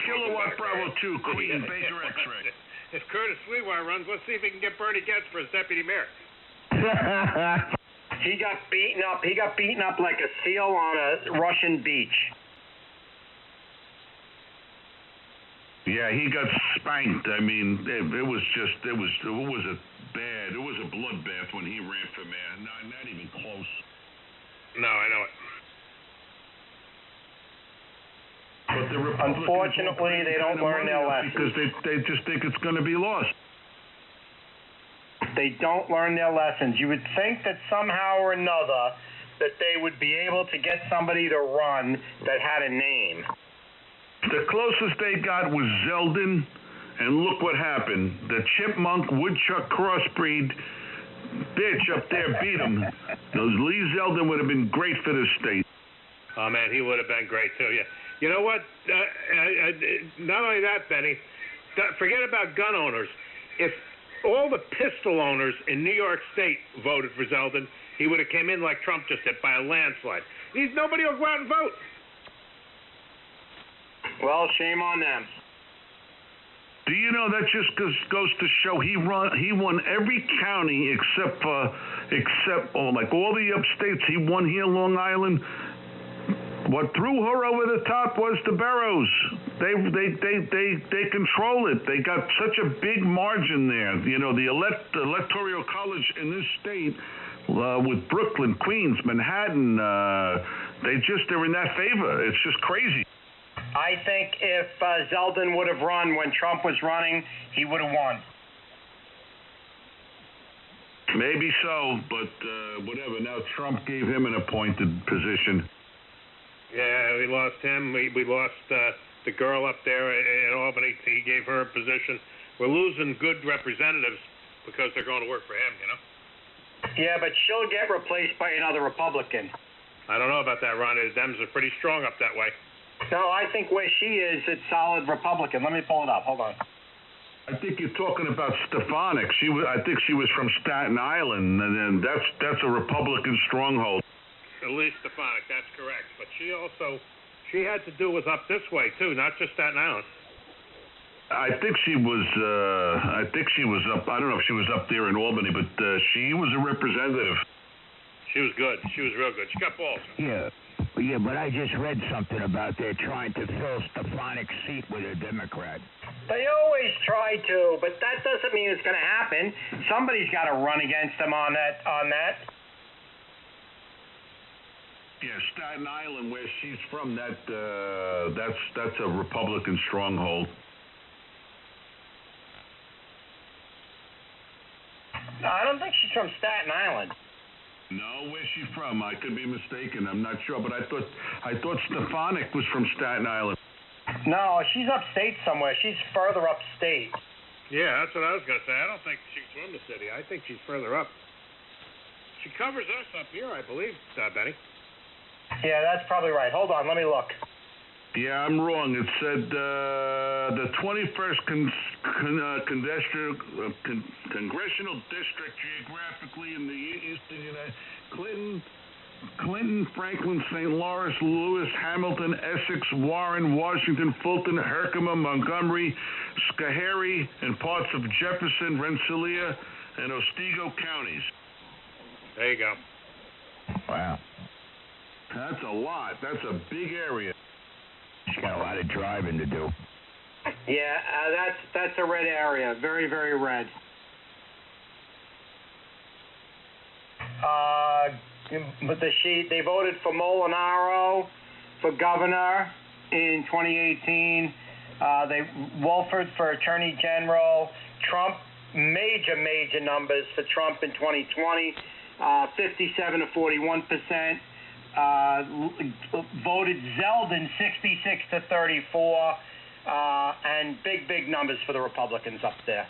Kilowatt Bravo 2, Queen, Baker X-ray. If Curtis Lewa runs, let's see if he can get Bernie Getz for his deputy mayor. He got beaten up. He got beaten up like a seal on a Russian beach. Yeah, he got spanked. I mean, it was a bloodbath when he ran for mayor. Not even close. No, I know it. But the Republicans, unfortunately, they don't learn their lessons. Because they just think it's going to be lost. They don't learn their lessons. You would think that somehow or another that they would be able to get somebody to run that had a name. The closest they got was Zeldin, and look what happened. The chipmunk woodchuck crossbreed bitch up there beat him. Lee Zeldin would have been great for this state. Oh, man, he would have been great, too. Yeah. You know what? Not only that, Benny, forget about gun owners. If all the pistol owners in New York State voted for Zeldin, he would have came in like Trump just did, by a landslide. Nobody will go out and vote. Well, shame on them. Do you know that just goes to show he won every county except like all the upstates. He won here, Long Island. What threw her over the top was the boroughs. They control it. They got such a big margin there. You know, the electoral college in this state with Brooklyn, Queens, Manhattan. They're in that favor. It's just crazy. I think if Zeldin would have run when Trump was running, he would have won. Maybe so, but whatever. Now Trump gave him an appointed position. Yeah, we lost him. We lost the girl up there in Albany. He gave her a position. We're losing good representatives because they're going to work for him, you know? Yeah, but she'll get replaced by another Republican. I don't know about that, Ron. The Dems are pretty strong up that way. No, I think where she is, it's solid Republican. Let me pull it up. Hold on. I think you're talking about Stefanik. I think she was from Staten Island, and then that's a Republican stronghold. Elise Stefanik, that's correct. But she had to do with up this way too, not just Staten Island. I think she was up. I don't know if she was up there in Albany, but she was a representative. She was good. She was real good. She got balls. Yeah, but I just read something about they're trying to fill Stefanik's seat with a Democrat. They always try to, but that doesn't mean it's going to happen. Somebody's got to run against them on that. Yeah, Staten Island, where she's from, that's a Republican stronghold. No, I don't think she's from Staten Island. No, where's she from? I could be mistaken. I'm not sure, but I thought Stefanik was from Staten Island. No, she's upstate somewhere. She's further upstate. Yeah, that's what I was going to say. I don't think she's from the city. I think she's further up. She covers us up here, I believe, Benny. Yeah, that's probably right. Hold on, let me look. Yeah, I'm wrong. It said the 21st congressional district geographically in the eastern United Clinton, Franklin, St. Lawrence, Lewis, Hamilton, Essex, Warren, Washington, Fulton, Herkimer, Montgomery, Schoharie, and parts of Jefferson, Rensselaer, and Otsego counties. There you go. Wow. That's a lot. That's a big area. She's got a lot of driving to do. Yeah, that's a red area. Very, very red. But they voted for Molinaro for governor in 2018. Wolford for attorney general. Trump, major numbers for Trump in 2020. 57 to 41%. Voted Zeldin 66 to 34, and big numbers for the Republicans up there.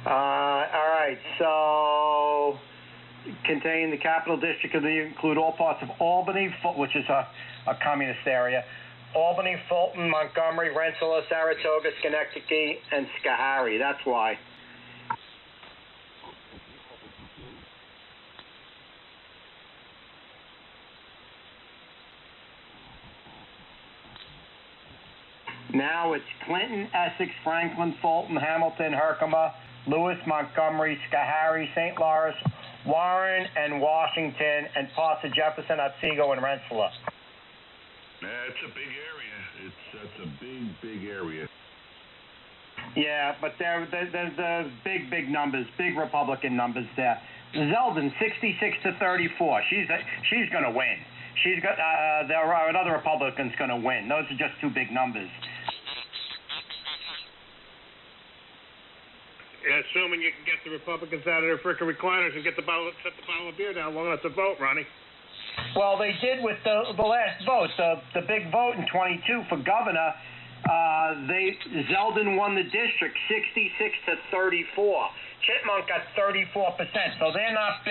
All right, so contain the capital district include all parts of Albany, which is a communist area, Albany, Fulton, Montgomery, Rensselaer, Saratoga, Schenectady, and Schoharie. That's why. Now it's Clinton, Essex, Franklin, Fulton, Hamilton, Herkimer, Lewis, Montgomery, Schoharie, St. Lawrence, Warren, and Washington, and parts of Jefferson, Otsego, and Rensselaer. It's a big area. That's a big area. Yeah, but there's big numbers, big Republican numbers there. Zeldin, 66-34. She's going to win. There are another Republican's going to win. Those are just two big numbers. Yeah, assuming you can get the Republicans out of their frickin' recliners and set the bottle of beer down long enough to vote, Ronnie. Well, they did with the last vote, the big vote in 22 for governor. Zeldin won the district 66-34. Chipmunk got 34%, so they're not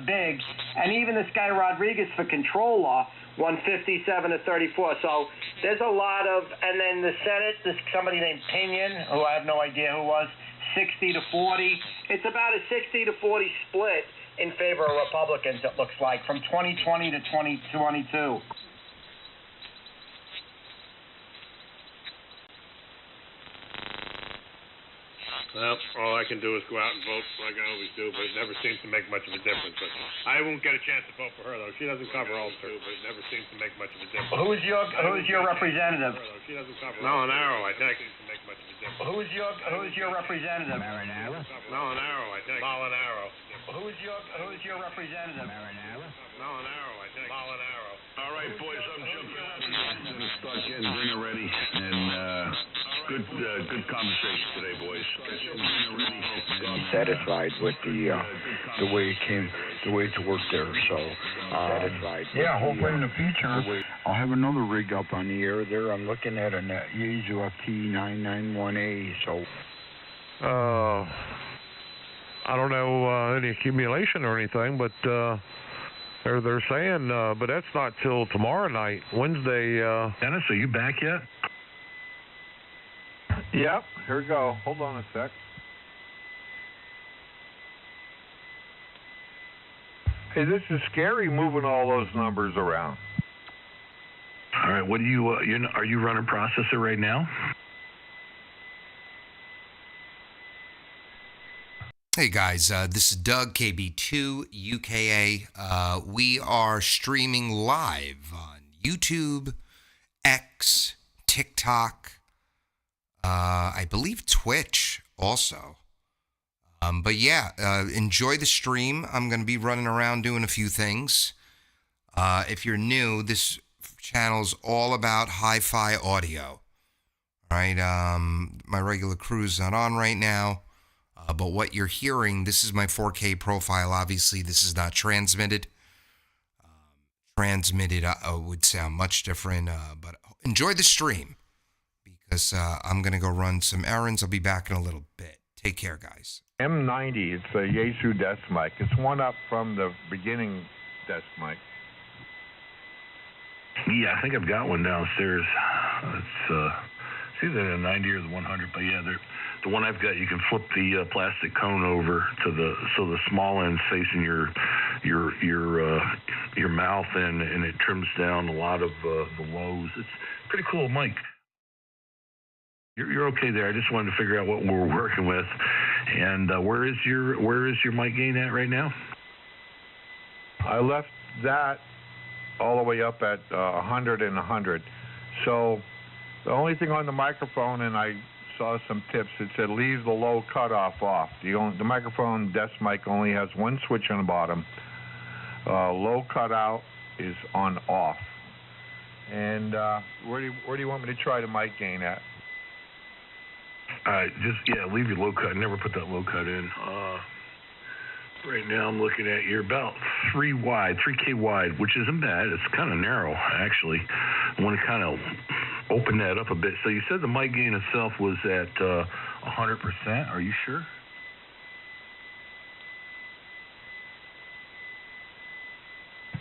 big. And even this guy Rodriguez for controller won 57-34. So there's a lot of, and then the Senate, somebody named Pinion, who I have no idea who was, 60-40. It's about a 60-40 split in favor of Republicans, it looks like, from 2020 to 2022. Well, all I can do is go out and vote like I always do, but it never seems to make much of a difference. But I won't get a chance to vote for her, though. She doesn't cover Ulster, but it never seems to make much of a difference. Who's your representative? She doesn't cover Molinaro, I think. To make much of a difference. Who's your representative? Marinara? Molinaro, I think. Molinaro. Who's your representative? Marinara? Molinaro, I think. Molinaro. All right, boys, I'm jumping out of here. I'm going to start getting dinner ready. And good conversation today, boys. I'm satisfied with the way it's worked there. So satisfied. Yeah, hopefully in the future I'll have another rig up on the air there. I'm looking at an Yaesu FT991A. So I don't know any accumulation or anything, but they're saying, but that's not till tomorrow night, Wednesday. Dennis, are you back yet? Yep, here we go. Hold on a sec. Hey, this is scary moving all those numbers around. All right, what do you are you running processor right now? Hey guys, this is Doug, KB2 UKA. We are streaming live on YouTube, X, TikTok, I believe Twitch also. But yeah, enjoy the stream. I'm going to be running around doing a few things. If you're new, this channel's all about hi-fi audio. All right, my regular crew's not on right now. But what you're hearing, this is my 4K profile. Obviously, this is not transmitted. Transmitted would sound much different. But enjoy the stream because I'm going to go run some errands. I'll be back in a little bit. Take care, guys. M90, it's a Yaesu desk mic. It's one up from the beginning desk mic. Yeah, I think I've got one downstairs. It's either the 90 or the 100, but yeah, the one I've got, you can flip the plastic cone over to the small end's facing your mouth, and it trims down a lot of the lows. It's a pretty cool mic. You're okay there. I just wanted to figure out what we're working with, and where is your mic gain at right now? I left that all the way up at 100 and 100. So the only thing on the microphone, and I saw some tips, it said leave the low cutoff off. The microphone desk mic only has one switch on the bottom. Low cutout is on off. And where do you want me to try the mic gain at? Leave your low cut. Never put that low cut in. Right now I'm looking at you're about 3K wide, which isn't bad. It's kind of narrow, actually. I want to kind of open that up a bit. So you said the mic gain itself was at 100%. Are you sure?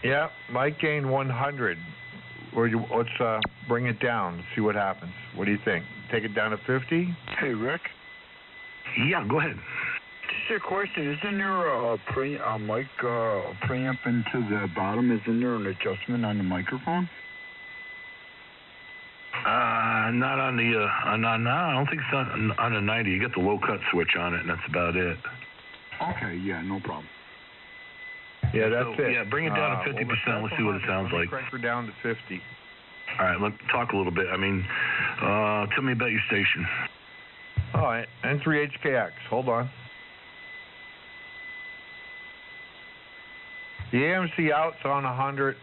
Yeah, mic gain 100. let's bring it down. See what happens. What do you think? Take it down to 50? Hey, Rick. Yeah, go ahead. Just a question. Isn't there a mic preamp into the bottom? Isn't there an adjustment on the microphone? Not on the, no, I don't think it's on the 90. You got the low cut switch on it, and that's about it. Okay, yeah, no problem. Yeah, that's it. Yeah, bring it down to 50%. Let's see what it sounds like. Crank her down to 50. All right, let's talk a little bit. I mean, tell me about your station. Oh, N3HKX. Hold on. The AMC out's on 100.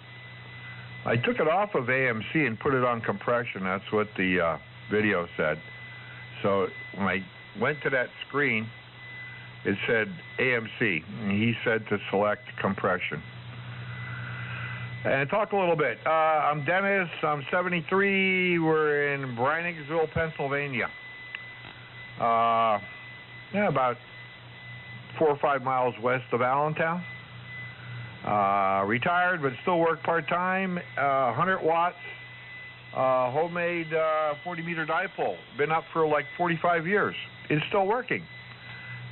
I took it off of AMC and put it on compression. That's what the video said. So when I went to that screen, it said AMC, and he said to select compression. And talk a little bit. I'm Dennis. I'm 73. We're in Brannigsville, Pennsylvania. About 4 or 5 miles west of Allentown. Retired, but still work part-time. 100 watts, homemade 40-meter dipole. Been up for like 45 years. It's still working.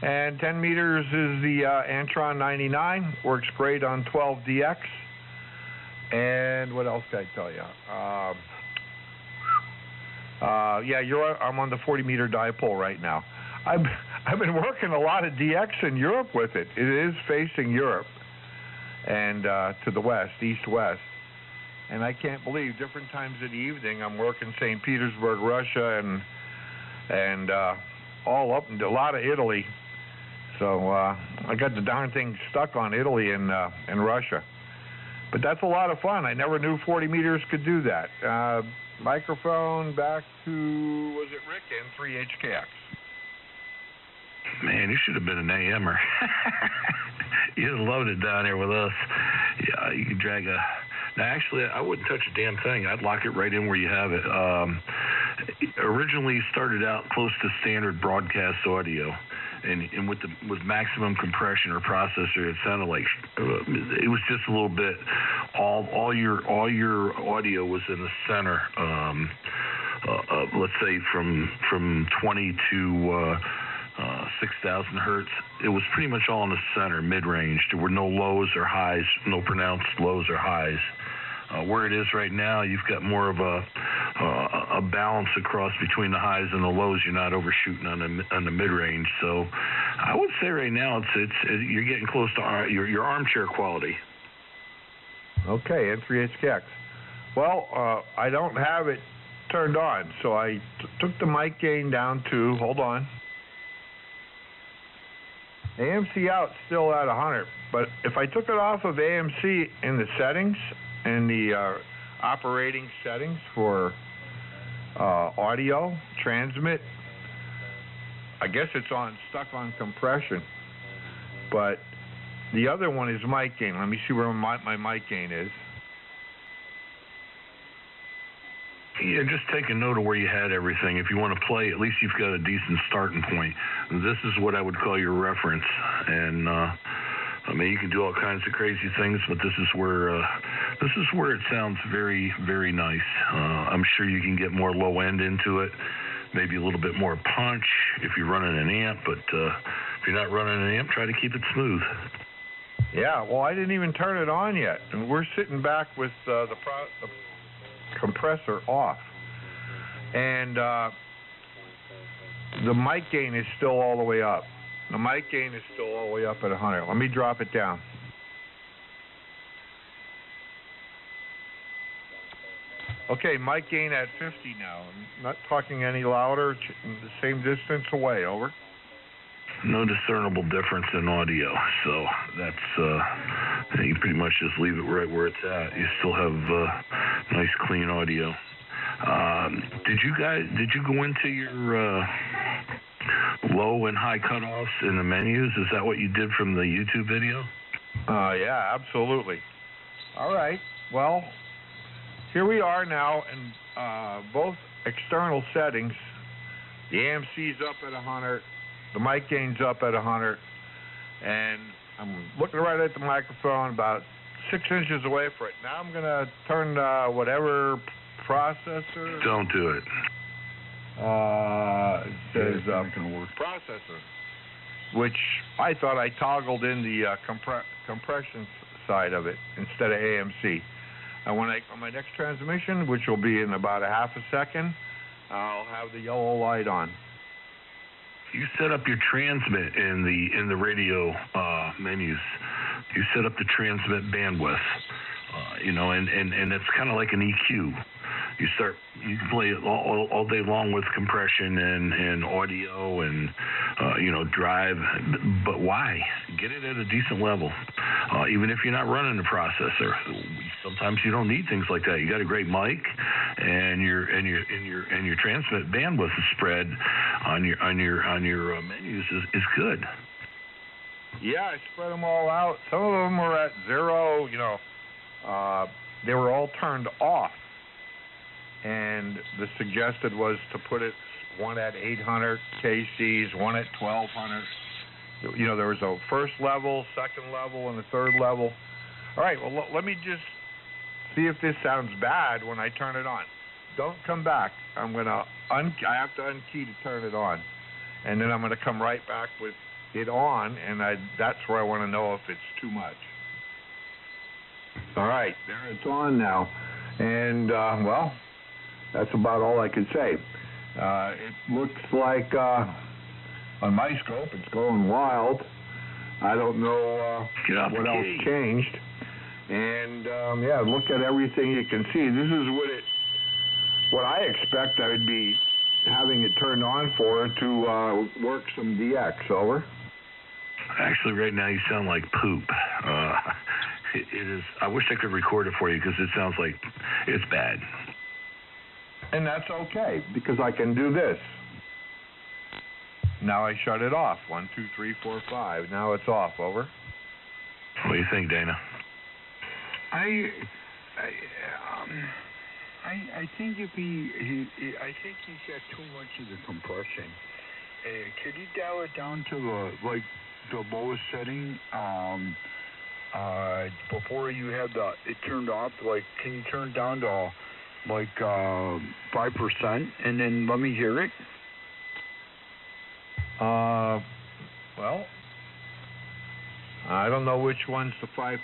And 10 meters is the Antron 99. Works great on 12DX. And what else can I tell you? I'm on the 40-meter dipole right now. I've been working a lot of DX in Europe with it. It is facing Europe and to the west, east-west. And I can't believe different times of the evening I'm working St. Petersburg, Russia, and all up into a lot of Italy. So I got the darn thing stuck on Italy and Russia. But that's a lot of fun. I never knew 40 meters could do that. Microphone back to, was it Rick? N3HKX. Man, you should have been an AMer. You'd have loved it down there with us. Yeah, you could drag a... Now, actually, I wouldn't touch a damn thing. I'd lock it right in where you have it. Originally started out close to standard broadcast audio. And with maximum compression or processor, it sounded like it was just a little bit. All your audio was in the center. Let's say from 20 to 6,000 hertz. It was pretty much all in the center, mid-range. There were no lows or highs, no pronounced lows or highs. Where it is right now, you've got more of a balance across between the highs and the lows. You're not overshooting on the mid-range. So I would say right now it's you're getting close to your armchair quality. Okay, N3HKX. Well, I don't have it turned on, so I took the mic gain down to, hold on. AMC out still at 100, but if I took it off of AMC in the settings, in the operating settings for audio transmit, I guess it's stuck on compression, but the other one is mic gain. Let me see where my mic gain is. Yeah, just take a note of where you had everything. If you want to play, at least you've got a decent starting point. This is what I would call your reference. And I mean, you can do all kinds of crazy things, but this is where it sounds very, very nice. I'm sure you can get more low end into it, maybe a little bit more punch if you're running an amp. But if you're not running an amp, try to keep it smooth. Yeah, well, I didn't even turn it on yet, and we're sitting back with the compressor off, and the mic gain is still all the way up. The mic gain is still all the way up at 100. Let me drop it down. Okay, mic gain at 50 now. I'm not talking any louder, the same distance away, over. No discernible difference in audio, so that's you pretty much just leave it right where it's at. You still have nice clean audio. Did you go into your low and high cutoffs in the menus? Is that what you did from the YouTube video? Yeah, absolutely. All right. Well, here we are now in both external settings. The AMC's up at 100. The mic gain's up at 100, and I'm looking right at the microphone, about 6 inches away from it. Now I'm going to turn whatever processor. Don't do it. It says processor, which I thought I toggled in the compression side of it instead of AMC. And when on my next transmission, which will be in about a half a second, I'll have the yellow light on. You set up your transmit in the radio menus. You set up the transmit bandwidth, and it's kind of like an EQ. You can play it all day long with compression and audio and drive, but why? Get it at a decent level, even if you're not running the processor. Sometimes you don't need things like that. You got a great mic, and your transmit bandwidth spread on your menus is good. Yeah, I spread them all out. Some of them were at 0. They were all turned off. And the suggested was to put it one at 800 kcs, one at 1200. There was a first level, second level, and a third level. All right, well, let me just see if this sounds bad when I turn it on. Don't come back. I have to unkey to turn it on. And then I'm going to come right back with it on, and that's where I want to know if it's too much. All right, there it's on now. And, that's about all I can say. It looks like on my scope it's going wild. I don't know what else changed. And look at everything you can see. This is what I expect I would be having it turned on for to work some DX. Over. Actually, right now you sound like poop. It is. I wish I could record it for you because it sounds like it's bad. And that's okay, because I can do this. Now I shut it off. 1, 2, 3, 4, 5. Now it's off. Over. What do you think, Dana? I think I think he's got too much of the compression. Could you dial it down to the lowest setting before you have it turned off? Can you turn it down to 5%, and then let me hear it? Well, I don't know which one's the 5%.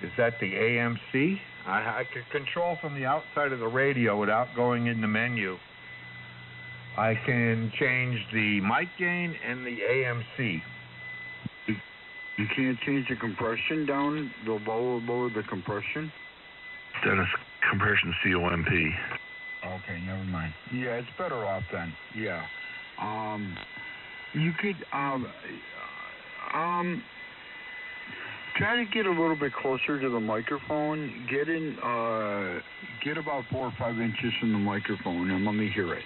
Is that the AMC? I can control from the outside of the radio without going in the menu. I can change the mic gain and the AMC. You can't change the compression down, the lower the compression? Dennis, compression COMP. Okay, never mind. Yeah, it's better off then. Yeah. You could try to get a little bit closer to the microphone. Get about 4 or 5 inches from the microphone and let me hear it.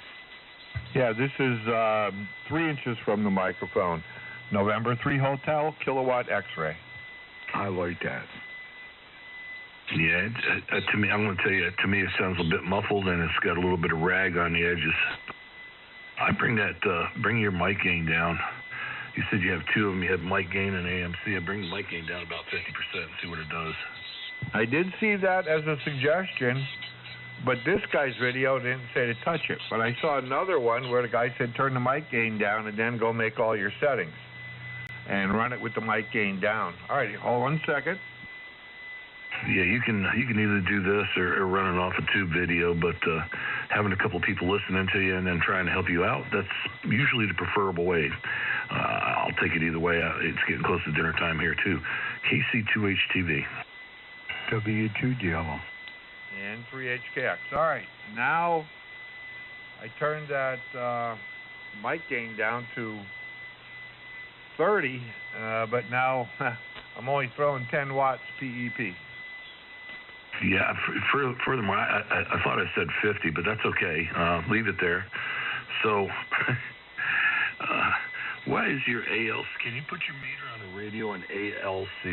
Yeah, this is 3 inches from the microphone. November 3 Hotel, kilowatt X-ray. I like that. Yeah, to me, I'm going to tell you, to me it sounds a bit muffled and it's got a little bit of rag on the edges. I bring your mic gain down. You said you have 2 of them. You have mic gain and AMC. I bring the mic gain down about 50% and see what it does. I did see that as a suggestion, but this guy's video didn't say to touch it. But I saw another one where the guy said turn the mic gain down and then go make all your settings and run it with the mic gain down. All right, hold 1 second. Yeah, you can either do this or run it off a tube video, but having a couple people listening to you and then trying to help you out, that's usually the preferable way. I'll take it either way. It's getting close to dinner time here, too. KC2HTV. W2DLO. And 3HKX. All right, now I turned that mic gain down to 30, but now I'm only throwing 10 watts PEP. Yeah, furthermore, I thought I said 50, but that's okay. Leave it there. So, what is your ALC? Can you put your meter on the radio on ALC?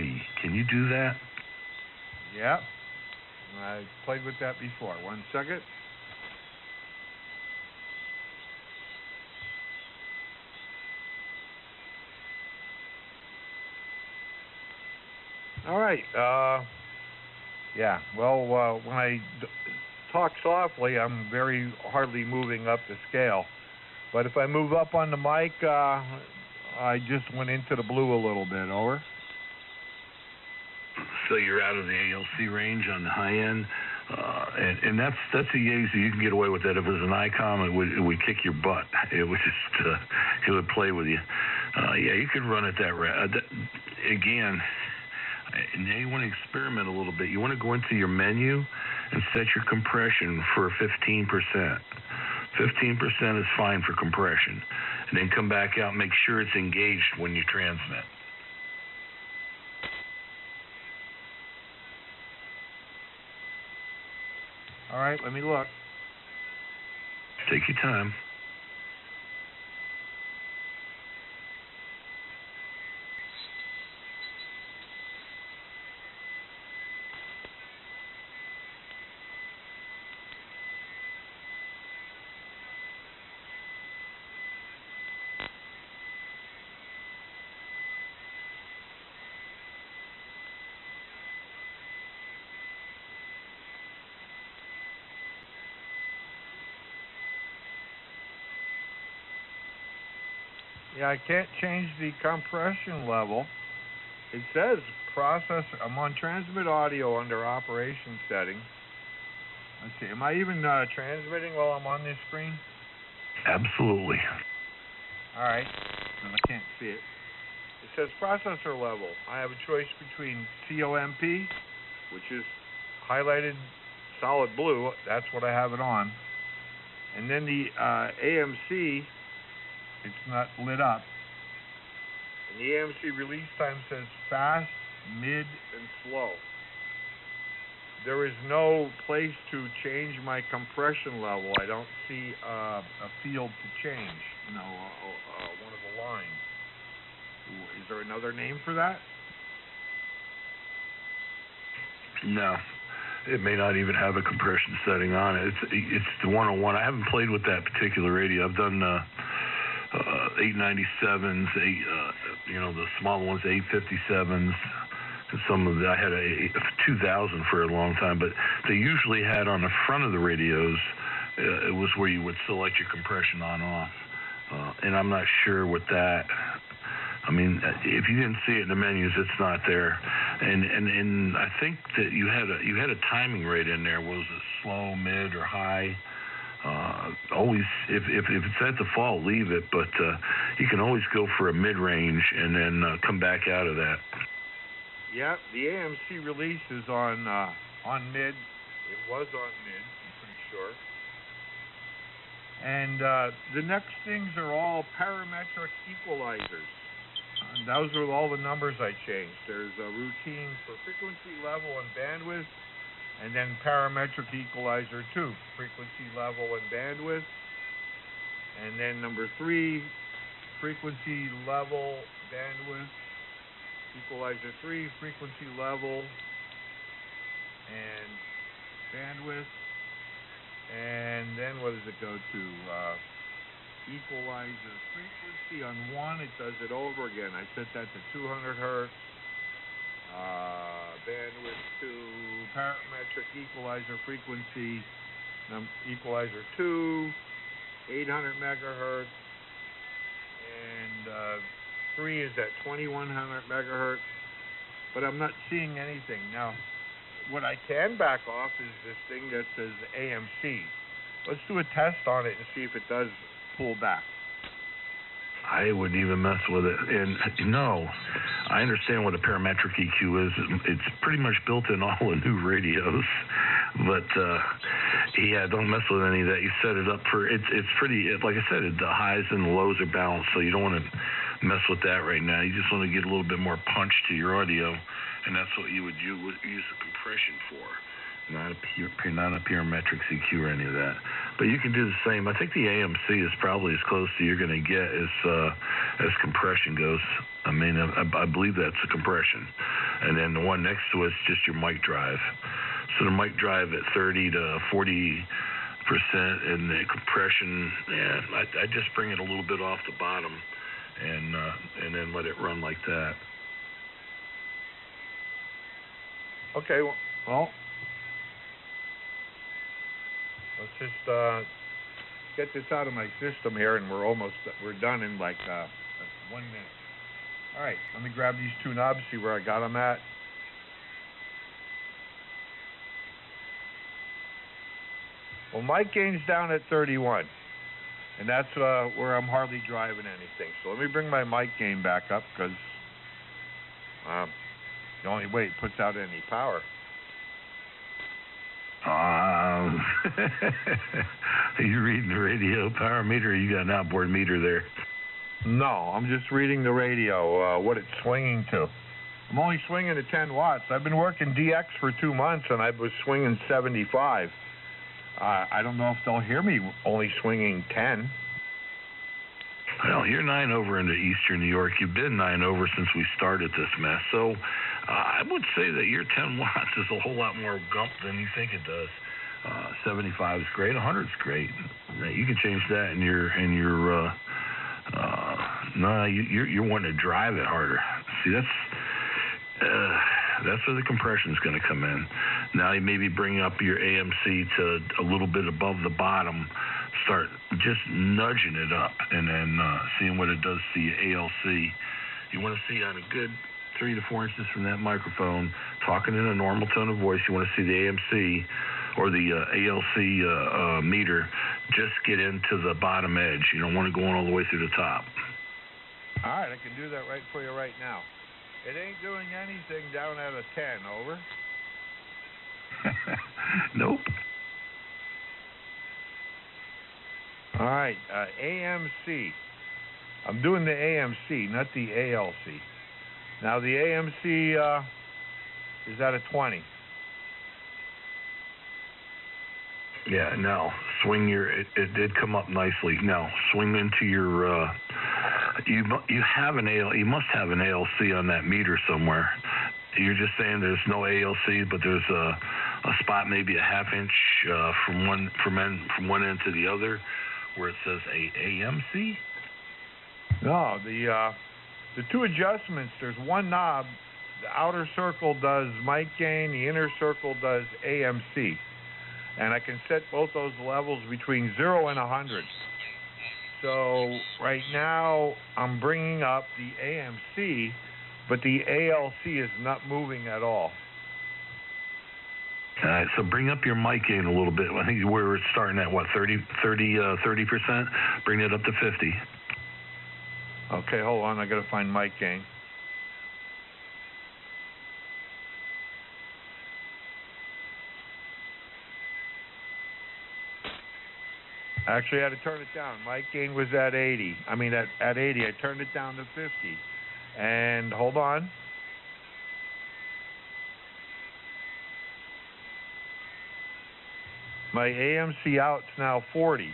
Can you do that? Yeah. I played with that before. 1 second. All right. Yeah. Well, when I talk softly, I'm very hardly moving up the scale. But if I move up on the mic, I just went into the blue a little bit. Over. So you're out of the ALC range on the high end, and that's easy. You can get away with that. If it was an ICOM, it would kick your butt. It would just it would play with you. Yeah, you could run it that again. Now you want to experiment a little bit. You want to go into your menu and set your compression for 15%. 15% is fine for compression, and then come back out and make sure it's engaged when you transmit. All right, let me look. Take your time. Yeah, I can't change the compression level. It says processor. I'm on transmit audio under operation settings. Let's see. Am I even transmitting while I'm on this screen? Absolutely. All right. Because I can't see it. It says processor level. I have a choice between COMP, which is highlighted solid blue. That's what I have it on. And then the AMC. It's not lit up. And the AMC release time says fast, mid, and slow. There is no place to change my compression level. I don't see a field to change, one of the lines. Is there another name for that? No. It may not even have a compression setting on it. It's the 101. I haven't played with that particular radio. I've done 897s, the small ones, 857s. Some of I had a 2000 for a long time, but they usually had on the front of the radios. It was where you would select your compression on/off, and I'm not sure what that. I mean, if you didn't see it in the menus, it's not there. And I think that you had a timing rate in there. Was it slow, mid, or high? Always, if it's at default, leave it, but you can always go for a mid-range and then come back out of that. Yeah, the AMC release is on mid. It was on mid, I'm pretty sure. And the next things are all parametric equalizers. And those are all the numbers I changed. There's a routine for frequency, level, and bandwidth. And then parametric equalizer 2, frequency, level, and bandwidth. And then number 3, frequency, level, bandwidth. Equalizer 3, frequency, level, and bandwidth. And then what does it go to? Equalizer frequency on 1, it does it over again. I set that to 200 hertz. Bandwidth to parametric equalizer frequency, equalizer 2, 800 megahertz, and 3 is at 2100 megahertz, but I'm not seeing anything. Now, what I can back off is this thing that says AMC. Let's do a test on it and see if it does pull back. I wouldn't even mess with it. And no, I understand what a parametric EQ is. It's pretty much built in all the new radios. But yeah, don't mess with any of that. You set it up for it's pretty. Like I said, the highs and the lows are balanced, so you don't want to mess with that right now. You just want to get a little bit more punch to your audio, and that's what you would use the compression for. Not a parametric EQ or any of that. But you can do the same. I think the AMC is probably as close to you're going to get as compression goes. I mean, I believe that's a compression. And then the one next to it is just your mic drive. So the mic drive at 30 to 40%, and the compression, I just bring it a little bit off the bottom, and then let it run like that. Okay, well, let's just get this out of my system here, and we're done in like 1 minute. All right, let me grab these two knobs, see where I got them at. Well, mic gain's down at 31, and that's where I'm hardly driving anything. So let me bring my mic gain back up, because the only way it puts out any power. You reading the radio power meter, or you got an outboard meter there? No, I'm just reading the radio, what it's swinging to. I'm only swinging to 10 watts. I've been working DX for 2 months, and I was swinging 75. I don't know if they'll hear me only swinging 10. Well, you're 9 over into Eastern New York. You've been 9 over since we started this mess. So I would say that your 10 watts is a whole lot more gump than you think it does. 75 is great. 100 is great. You can change that in your you're wanting to drive it harder. See, that's where the compression is going to come in. Now you maybe bring up your AMC to a little bit above the bottom, start just nudging it up, and then seeing what it does to your ALC. You want to see on a good 3 to 4 inches from that microphone, talking in a normal tone of voice, you want to see the AMC or the ALC meter just get into the bottom edge. You don't want to go all the way through the top. All right, I can do that right for you right now. It ain't doing anything down at a 10, over. Nope. All right, AMC. I'm doing the AMC, not the ALC. Now the AMC is at a 20. Yeah, now swing it did come up nicely. Now swing into your you must have an ALC on that meter somewhere. You're just saying there's no ALC, but there's a spot maybe a half inch from one end to the other where it says AMC. No, the two adjustments. There's one knob. The outer circle does mic gain. The inner circle does AMC. And I can set both those levels between 0 and 100. So right now I'm bringing up the AMC, but the ALC is not moving at all. All right, so bring up your mic gain a little bit. I think we're starting at, what, 30%? Bring it up to 50. Okay, hold on. I got to find mic gain. Actually, I had to turn it down. Mic gain was at 80. I mean, at 80. I turned it down to 50. And hold on. My AMC out's now 40.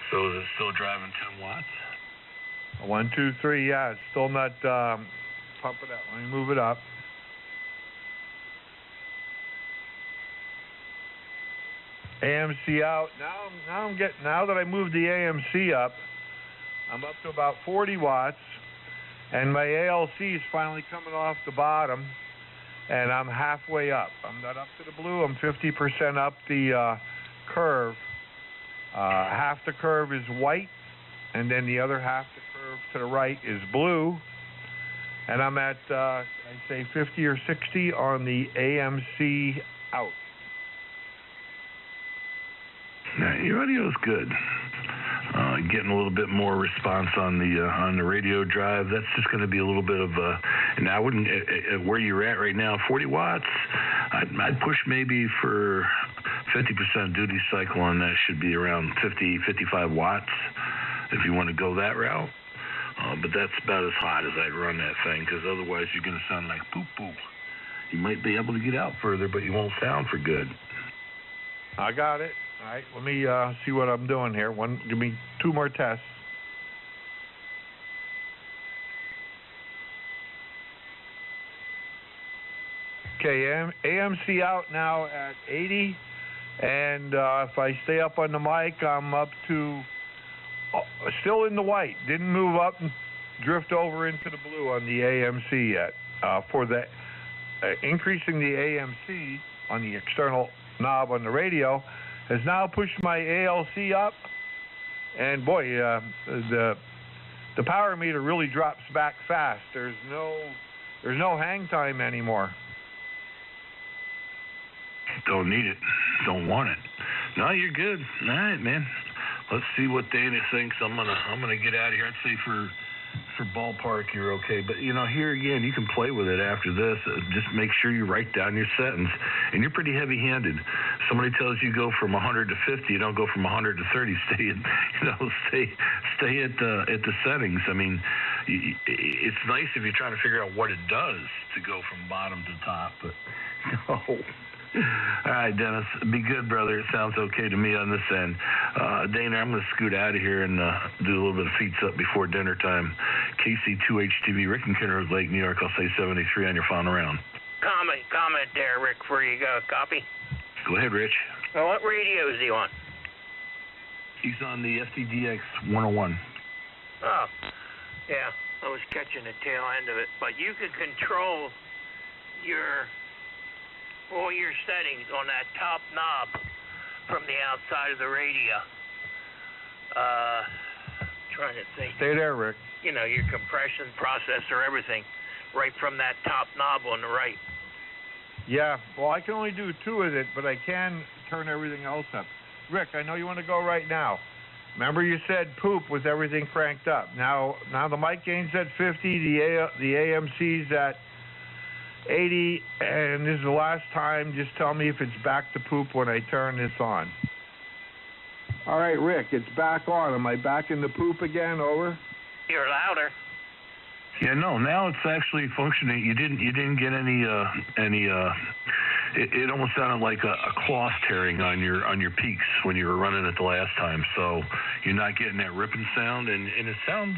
So is it still driving 10 watts? 1, 2, 3. Yeah, it's still not pumping up. Let me move it up. AMC out. Now that I moved the AMC up, I'm up to about 40 watts, and my ALC is finally coming off the bottom, and I'm halfway up. I'm not up to the blue. I'm 50% up the curve. Half the curve is white, and then the other half the curve to the right is blue, and I'm at I'd say 50 or 60 on the AMC out. Your audio is good. Getting a little bit more response on the radio drive. That's just going to be a little bit of and I wouldn't where you're at right now, 40 watts. I'd push maybe for 50% duty cycle on that. Should be around 50, 55 watts if you want to go that route. But that's about as hot as I'd run that thing, because otherwise you're going to sound like poop poop. You might be able to get out further, but you won't sound for good. I got it. All right, let me see what I'm doing here. Give me 2 more tests. Okay, AMC out now at 80, and if I stay up on the mic, I'm up to still in the white. Didn't move up and drift over into the blue on the AMC yet. For the increasing the AMC on the external knob on the radio has now pushed my ALC up, and boy, the power meter really drops back fast. There's no hang time anymore. Don't need it. Don't want it. No, you're good. All right, man. Let's see what Dana thinks. I'm gonna get out of here. I'd say for ballpark, you're okay. But, here again, you can play with it after this. Just make sure you write down your sentence. And you're pretty heavy-handed. Somebody tells you go from 100 to 50, you don't go from 100 to 30. Stay at the settings. I mean, it's nice if you're trying to figure out what it does to go from bottom to top. But, no. All right, Dennis. Be good, brother. It sounds okay to me on this end. Dana, I'm going to scoot out of here and do a little bit of feet up before dinner time. KC2HTV, Rick and Kenner, Lake, New York. I'll say 73 on your phone around. Comment there, Rick, before you go. Copy? Go ahead, Rich. Well, what radio is he on? He's on the FTDX 101. Oh, yeah. I was catching the tail end of it. But you can control all your settings on that top knob from the outside of the radio. Trying to think. Stay there, Rick. Your compression, processor, everything, right from that top knob on the right. Yeah, well, I can only do 2 with it, but I can turn everything else up. Rick, I know you want to go right now. Remember you said poop with everything cranked up. Now the mic gain's at 50, the AMC's at 80, and this is the last time. Just tell me if it's back to poop when I turn this on. All right, Rick, it's back on. Am I back in the poop again? Over? You're louder. Yeah, no. Now it's actually functioning. You didn't get any. It almost sounded like a cloth tearing on your peaks when you were running it the last time. So you're not getting that ripping sound, and it sounds.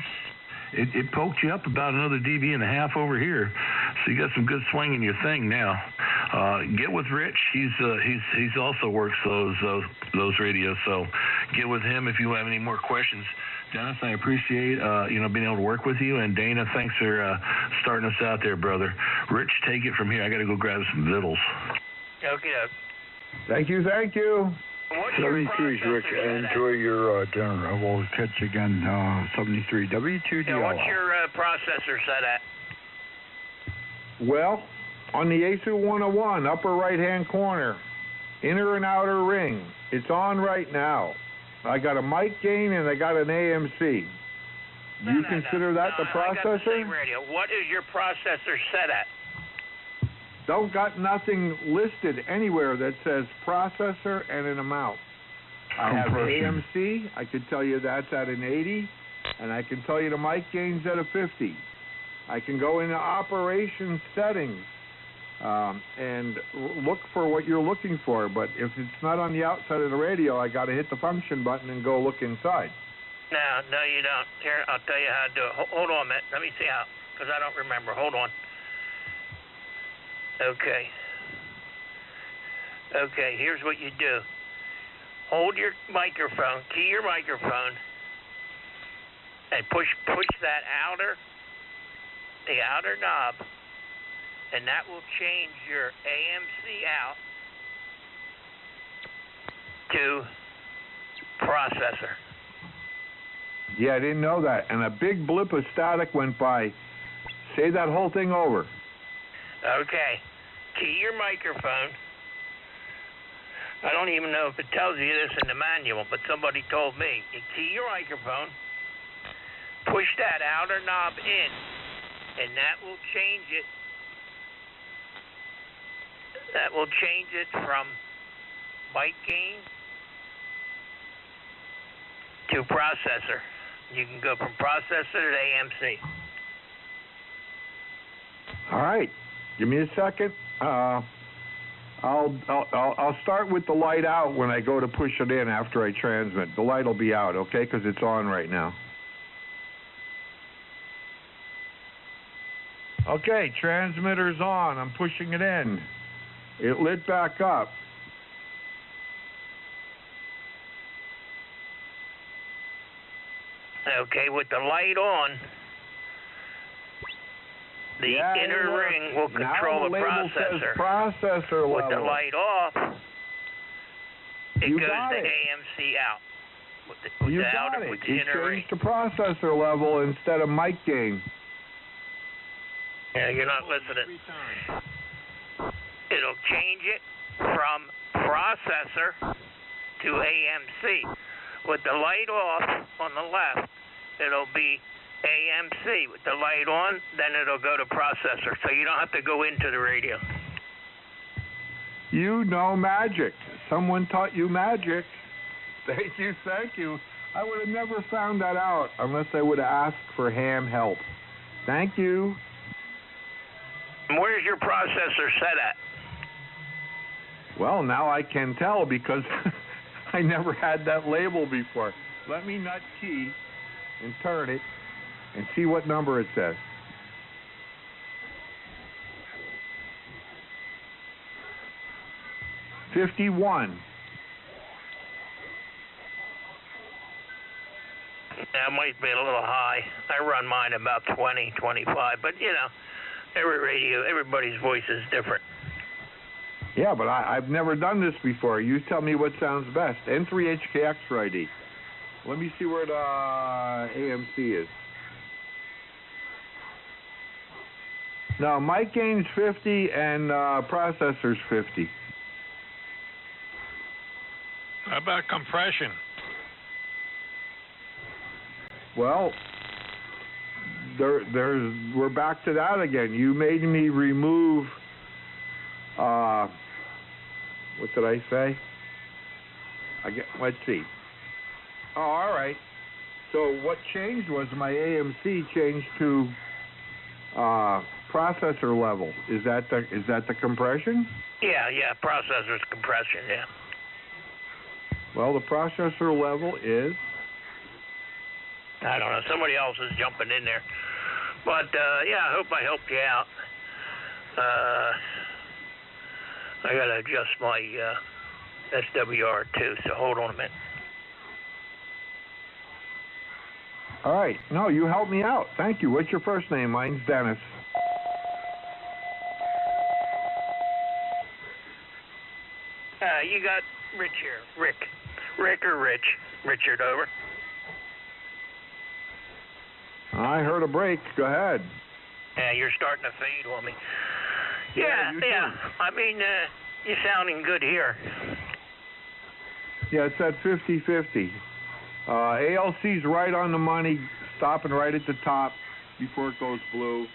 It poked you up about another dB and a half over here, so you got some good swing in your thing now. Get with Rich. He's also works those radios, so get with him if you have any more questions. Dennis, I appreciate being able to work with you, and Dana, thanks for starting us out there, brother. Rich, take it from here. I got to go grab some vittles. Okay. Thank you. 73's Rick. Enjoy your dinner. I will catch you again. 73 W2DL. Yeah, what's your processor set at? Well, on the ASU 101, upper right-hand corner, inner and outer ring. It's on right now. I got a mic gain and I got an AMC. You consider that the processor? I got the same radio. What is your processor set at? Don't got nothing listed anywhere that says processor and an amount. I have AMC. I could tell you that's at an 80, and I can tell you the mic gain's at a 50. I can go into operation settings and look for what you're looking for, but if it's not on the outside of the radio, I got to hit the function button and go look inside. No, you don't. Here, I'll tell you how to do it. Hold on a minute. Let me see how, because I don't remember. Hold on. Okay, here's what you do. Hold your microphone, key your microphone, and push that the outer knob, and that will change your AMC out to processor. Yeah, I didn't know that. And a big blip of static went by. Say that whole thing over. Okay. Key your microphone. I don't even know if it tells you this in the manual, but somebody told me. You key your microphone, push that outer knob in, and that will change it. That will change it from mic gain to processor. You can go from processor to AMC. All right. Give me a second. I'll start with the light out when I go to push it in after I transmit. The light will be out, okay? Because it's on right now. Okay, transmitter's on. I'm pushing it in. It lit back up. Okay, with the light on, the inner ring will control the processor. Processor level. With the light off, It You goes got to it. AMC out. You Without got it. it. With the You inner ring. changed the processor level instead of mic gain. Yeah, you're not listening. It'll change it from processor to AMC. With the light off on the left, it'll be AMC. With the light on, then it'll go to processor. So you don't have to go into the radio. You know magic. Someone taught you magic. Thank you, thank you. I would have never found that out unless I would have asked for ham help. Thank you. Where's your processor set at? Well, now I can tell because I never had that label before. Let me nut key and turn it and see what number it says. $51. That might be a little high. I run mine about 20, 25, but you know, everybody's voice is different. Yeah, but I've never done this before. You tell me what sounds best. N3HKX righty. Let me see where the AMC is. No, mic gain's 50 and processor's 50. How about compression? Well, we're back to that again. You made me remove, what did I say? Let's see. Oh, all right. So what changed was my AMC changed to processor level. Is that the compression? Yeah, processor's compression, yeah. Well, the processor level is... I don't know. Somebody else is jumping in there. But, yeah, I hope I helped you out. I got to adjust my SWR, too, so hold on a minute. All right. No, you helped me out. Thank you. What's your first name? Mine's Dennis. You got Rich here. Rick or Rich? Richard, over. I heard a break. Go ahead. Yeah, you're starting to fade on me. Yeah. I mean, you're sounding good here. Yeah, it's at 50-50. ALC's right on the money, stopping right at the top before it goes blue.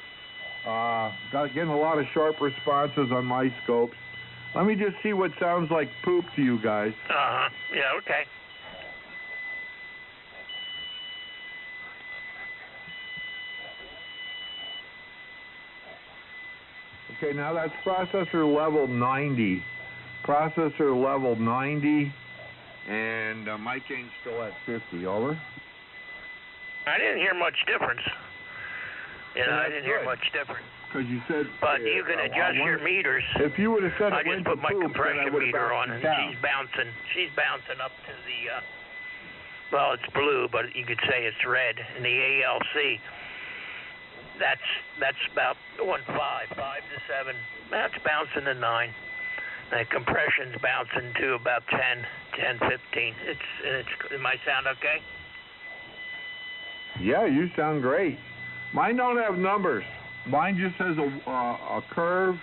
Getting a lot of sharp responses on my scopes. Let me just see what sounds like poop to you guys. Uh-huh. Yeah, okay. Okay, now that's processor level 90. Processor level 90, and mic gain's still at 50. Over. I didn't hear much difference. I didn't hear much difference. Because you said... But you can adjust your meters. If you would have said I it just went put my to poop, compression then I meter on, and down. she's bouncing up to the, well, it's blue, but you could say it's red. And the ALC, that's about 5 to 7. That's bouncing to 9. And compression's bouncing to about 10, 15. It might sound okay? Yeah, you sound great. Mine don't have numbers. Mine just has a curve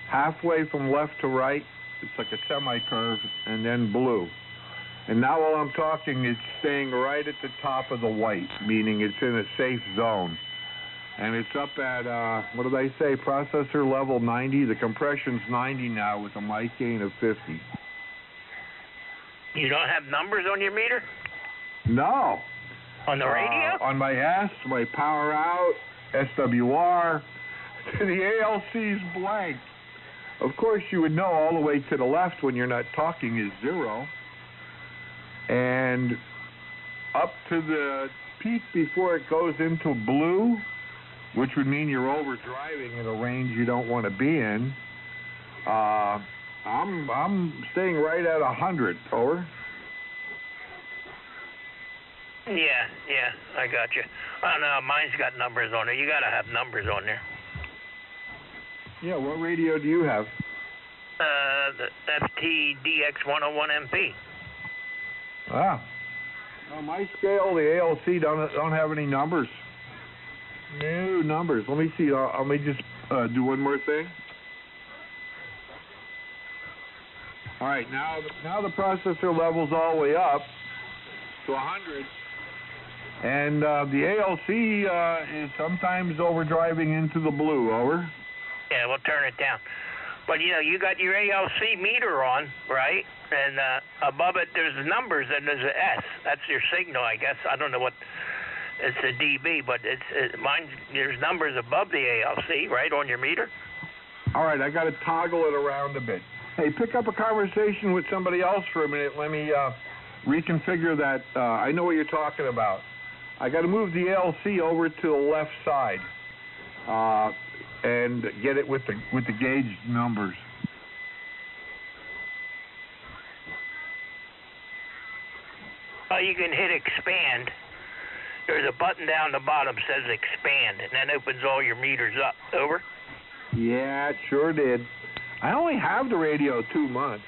halfway from left to right. It's like a semi-curve, and then blue. And now while I'm talking, it's staying right at the top of the white, meaning it's in a safe zone. And it's up at, what did I say, processor level 90. The compression's 90 now with a mic gain of 50. You don't have numbers on your meter? No. On the radio? On my S, my power out, SWR, the ALC's blank. Of course, you would know all the way to the left when you're not talking is 0. And up to the peak before it goes into blue, which would mean you're overdriving in a range you don't want to be in, I'm staying right at 100, over. Yeah, I got you. Oh, no, mine's got numbers on there. You got to have numbers on there. Yeah, what radio do you have? the FTDX101MP. Ah. On my scale, the ALC don't have any numbers. No numbers. Let me see. Let me just do one more thing. All right, now the processor level's all the way up to 100, and the ALC is sometimes overdriving into the blue. Over. Yeah, we'll turn it down. But you got your ALC meter on, right? And above it there's numbers and there's an S. That's your signal, I guess. I don't know what. It's a dB, but mine. There's numbers above the ALC, right, on your meter. All right, I got to toggle it around a bit. Hey, pick up a conversation with somebody else for a minute. Let me reconfigure that. I know what you're talking about. I got to move the ALC over to the left side and get it with the gauge numbers. You can hit expand. There's a button down the bottom that says expand, and that opens all your meters up. Over? Yeah, it sure did. I only have the radio 2 months.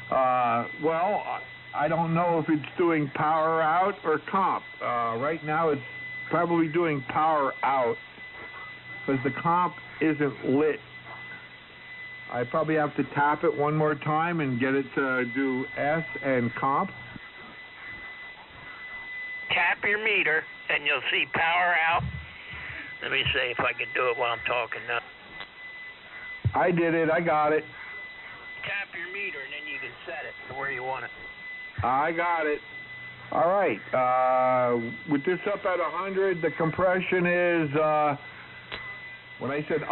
Well, I don't know if it's doing power out or comp. Right now it's probably doing power out because the comp isn't lit. I probably have to tap it one more time and get it to do S and comp. Tap your meter, and you'll see power out. Let me see if I can do it while I'm talking now. I did it. I got it. Tap your meter, and then you can set it to where you want it. I got it. All right. With this up at 100, the compression is, when I said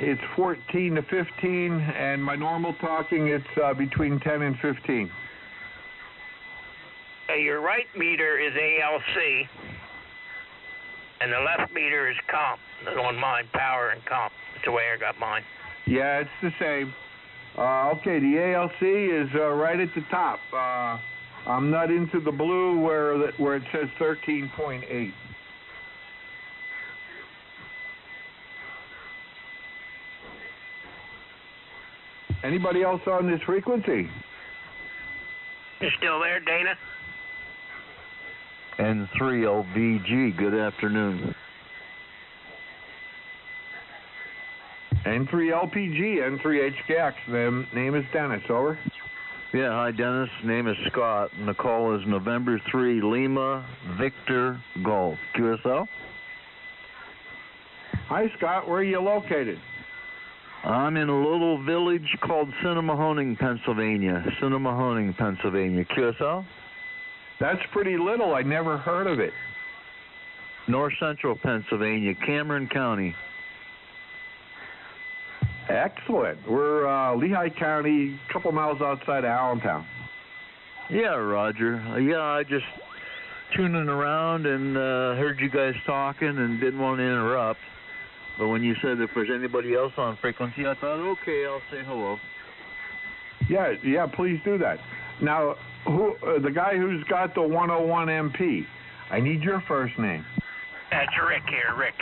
it's 14 to 15, and my normal talking, it's between 10 and 15. Your right meter is ALC, and the left meter is comp. On mine, power and comp. That's the way I got mine. Yeah, it's the same. Okay, the ALC is right at the top. I'm not into the blue where it says 13.8. Anybody else on this frequency? You still there, Dana? N3LVG, good afternoon. N3LPG, N3HKX. The name is Dennis, over. Yeah, hi Dennis. Name is Scott, and the call is November 3, Lima, Victor, Golf. QSL? Hi Scott, where are you located? I'm in a little village called Cinemahoning, Pennsylvania. Cinemahoning, Pennsylvania. QSL? That's pretty little. I never heard of it. North Central Pennsylvania, Cameron County. Excellent. We're Lehigh County, a couple miles outside of Allentown. Yeah, Roger. Yeah, I just tuning around and heard you guys talking and didn't want to interrupt. But when you said if there's anybody else on frequency, I thought, okay, I'll say hello. Yeah, please do that. Now, the guy who's got the 101 MP, I need your first name. That's Rick here, Rick.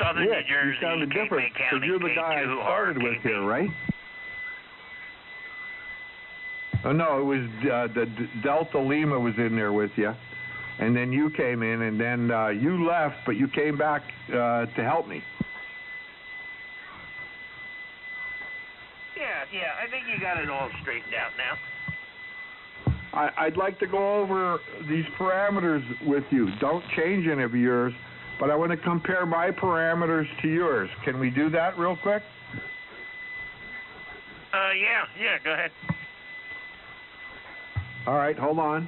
Southern New Jersey, you sounded different, because you're the guy I started with here, right? Oh, no, it was the Delta Lima was in there with you, and then you came in, and then you left, but you came back to help me. Yeah, I think you got it all straightened out now. I'd like to go over these parameters with you. Don't change any of yours, but I want to compare my parameters to yours. Can we do that real quick? Yeah, go ahead. All right, hold on.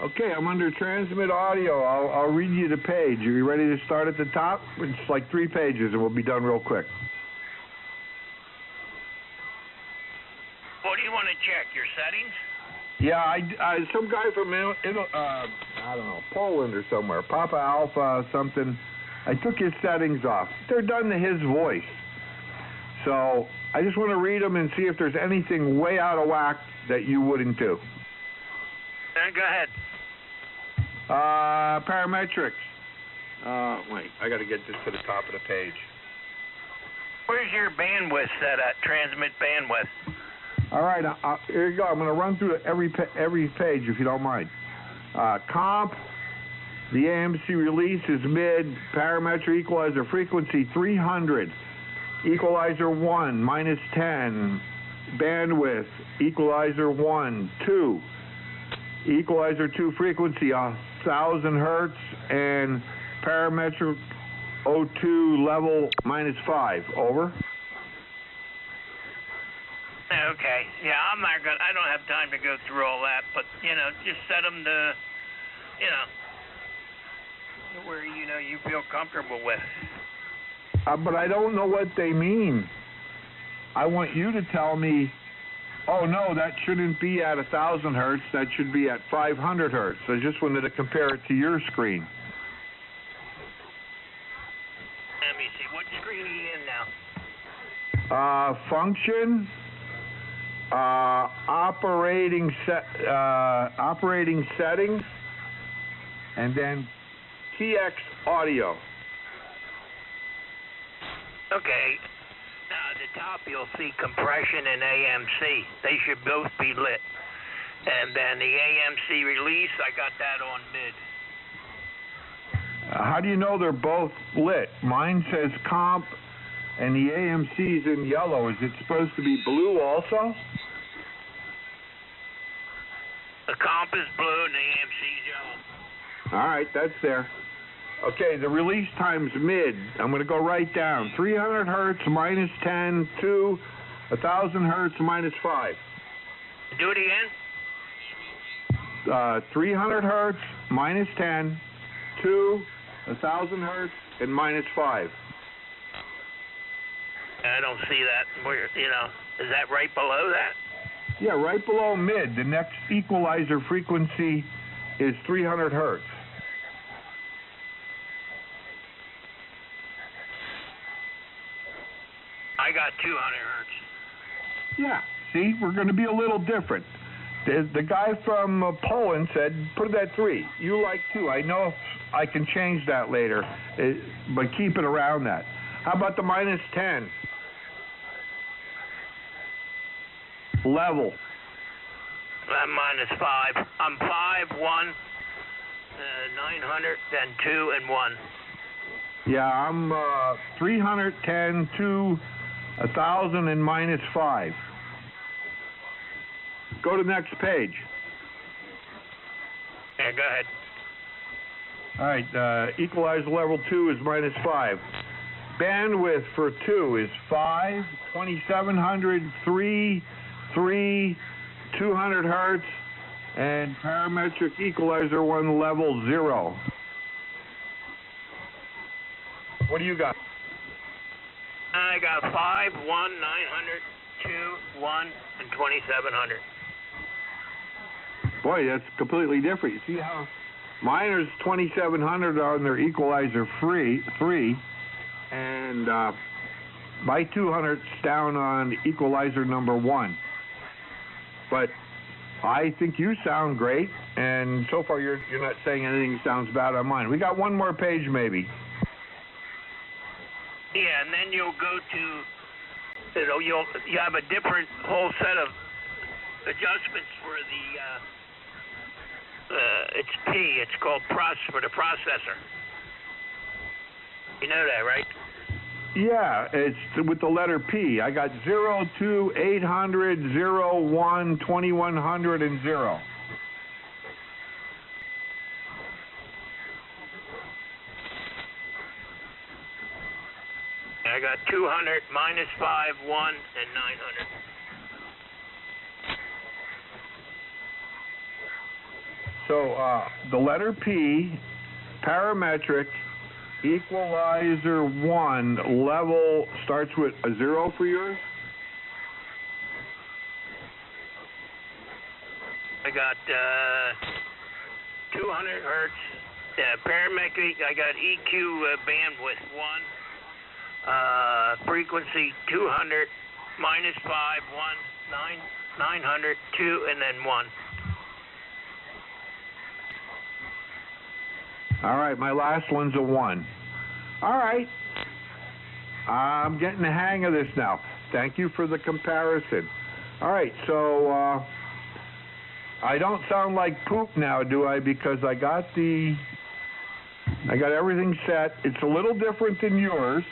Okay, I'm under transmit audio. I'll read you the page. Are you ready to start at the top? It's like 3 pages, and we'll be done real quick. What do you want to check? Your settings? Yeah, some guy from I don't know, Poland or somewhere, Papa Alpha something. I took his settings off. They're done to his voice. So I just want to read them and see if there's anything way out of whack that you wouldn't do? Go ahead. Parametrics. Wait, I got to get this to the top of the page. Where's your bandwidth set at? Transmit bandwidth. All right, here you go. I'm going to run through every page if you don't mind. Comp, the AMC release is mid, parametric equalizer frequency 300, equalizer 1, minus 10, bandwidth, equalizer 1, 2, equalizer 2 frequency 1,000 hertz, and parametric O2 level minus 5. Over. Okay. Yeah, I don't have time to go through all that, but, just set them to, where, you feel comfortable with. But I don't know what they mean. I want you to tell me, oh, no, that shouldn't be at 1,000 hertz. That should be at 500 hertz. I just wanted to compare it to your screen. Let me see. What screen are you in now? Function, operating settings, and then TX audio. Okay. Now at the top you'll see compression and AMC. They should both be lit. And then the AMC release, I got that on mid. How do you know they're both lit? Mine says comp, and the AMC's in yellow. Is it supposed to be blue also? The comp is blue and the AMC's yellow. All right, that's there. Okay, the release time's mid. I'm going to go right down. 300 hertz minus 10, 2, 1,000 hertz minus 5. Do it again. 300 hertz minus 10, 2, 1,000 hertz, and minus 5. I don't see that. Where, is that right below that? Yeah, right below mid. The next equalizer frequency is 300 hertz. I got 200 hertz. Yeah, see, we're going to be a little different. The guy from Poland said, put it at 3. You like 2. I know I can change that later, but keep it around that. How about the minus 10? Level. I'm minus 5. I'm 5, 1, 900, then 2, and 1. Yeah, I'm 310, 2, 1,000, and minus 5. Go to the next page. Yeah, go ahead. All right, equalizer level 2 is minus 5. Bandwidth for 2 is 5, 2,700, 3, 200 hertz, and parametric equalizer 1 level 0. What do you got? I got 5, 1, 900, 2, 1, and 2,700. Boy, that's completely different. You see how mine is 2,700 on their equalizer 3, and my 200's down on equalizer number 1. But I think you sound great, and so far you're not saying anything sounds bad on mine. We got one more page maybe. Yeah, and then you'll go to, you have a different whole set of adjustments for the, it's P, it's called for the processor. You know that, right? Yeah, it's with the letter P. I got 0, 2, 800, 0, 1, 2,100, and 0. I got 200, minus 5, 1, and 900. So the letter P, parametric, equalizer 1, level starts with a 0 for yours? I got 200 hertz, parametric, I got EQ bandwidth 1. Frequency 200, minus 5, 1, 900, 2, and then 1. All right, my last one's a 1. All right. I'm getting the hang of this now. Thank you for the comparison. All right, so I don't sound like poop now, do I? Because I got everything set. It's a little different than yours.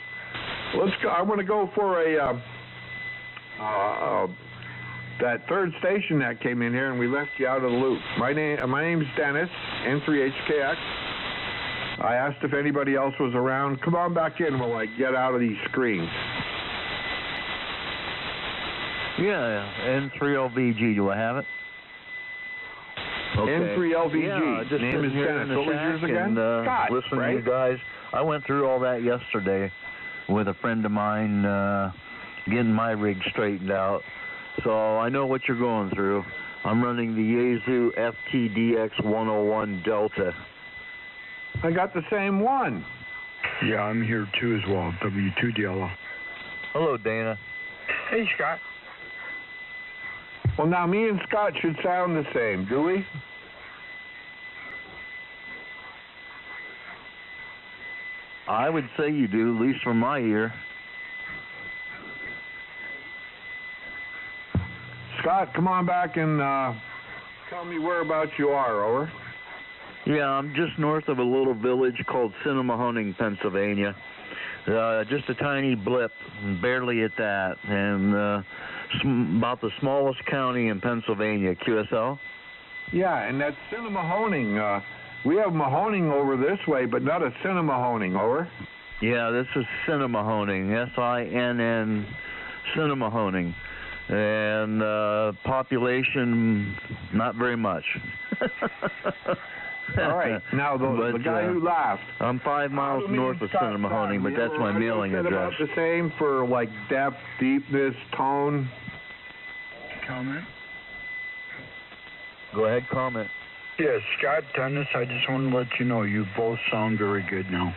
Let's go. I want to go for that third station that came in here, and we left you out of the loop. My name's Dennis, N3HKX. I asked if anybody else was around. Come on back in while I get out of these screens. Yeah, N3LVG. Do I have it? Okay. N3LVG. Yeah, just name is Dennis. What was yours again? Scott, listen right? to you guys. I went through all that yesterday with a friend of mine, getting my rig straightened out. So I know what you're going through. I'm running the Yaesu FTDX 101 Delta. I got the same one. Yeah, I'm here too as well. W2DLO. Hello, Dana. Hey, Scott. Well, now me and Scott should sound the same, do we? I would say you do, at least from my ear. Scott, come on back and tell me whereabouts you are, over. Yeah, I'm just north of a little village called Cinemahoning, Pennsylvania. Just a tiny blip, barely at that, and about the smallest county in Pennsylvania, QSL. Yeah, and that's Cinemahoning. We have Mahoning over this way, but not a Cinemahoning, over. Yeah, this is Cinemahoning, SINN, Cinemahoning. And population, not very much. All right. Now, the guy who laughed. I'm 5 miles north of Cinemahoning, but that's my mailing address. About the same for, like, depth, deepness, tone? Comment? Go ahead, comment. Yeah, Scott, Dennis, I just want to let you know you both sound very good now.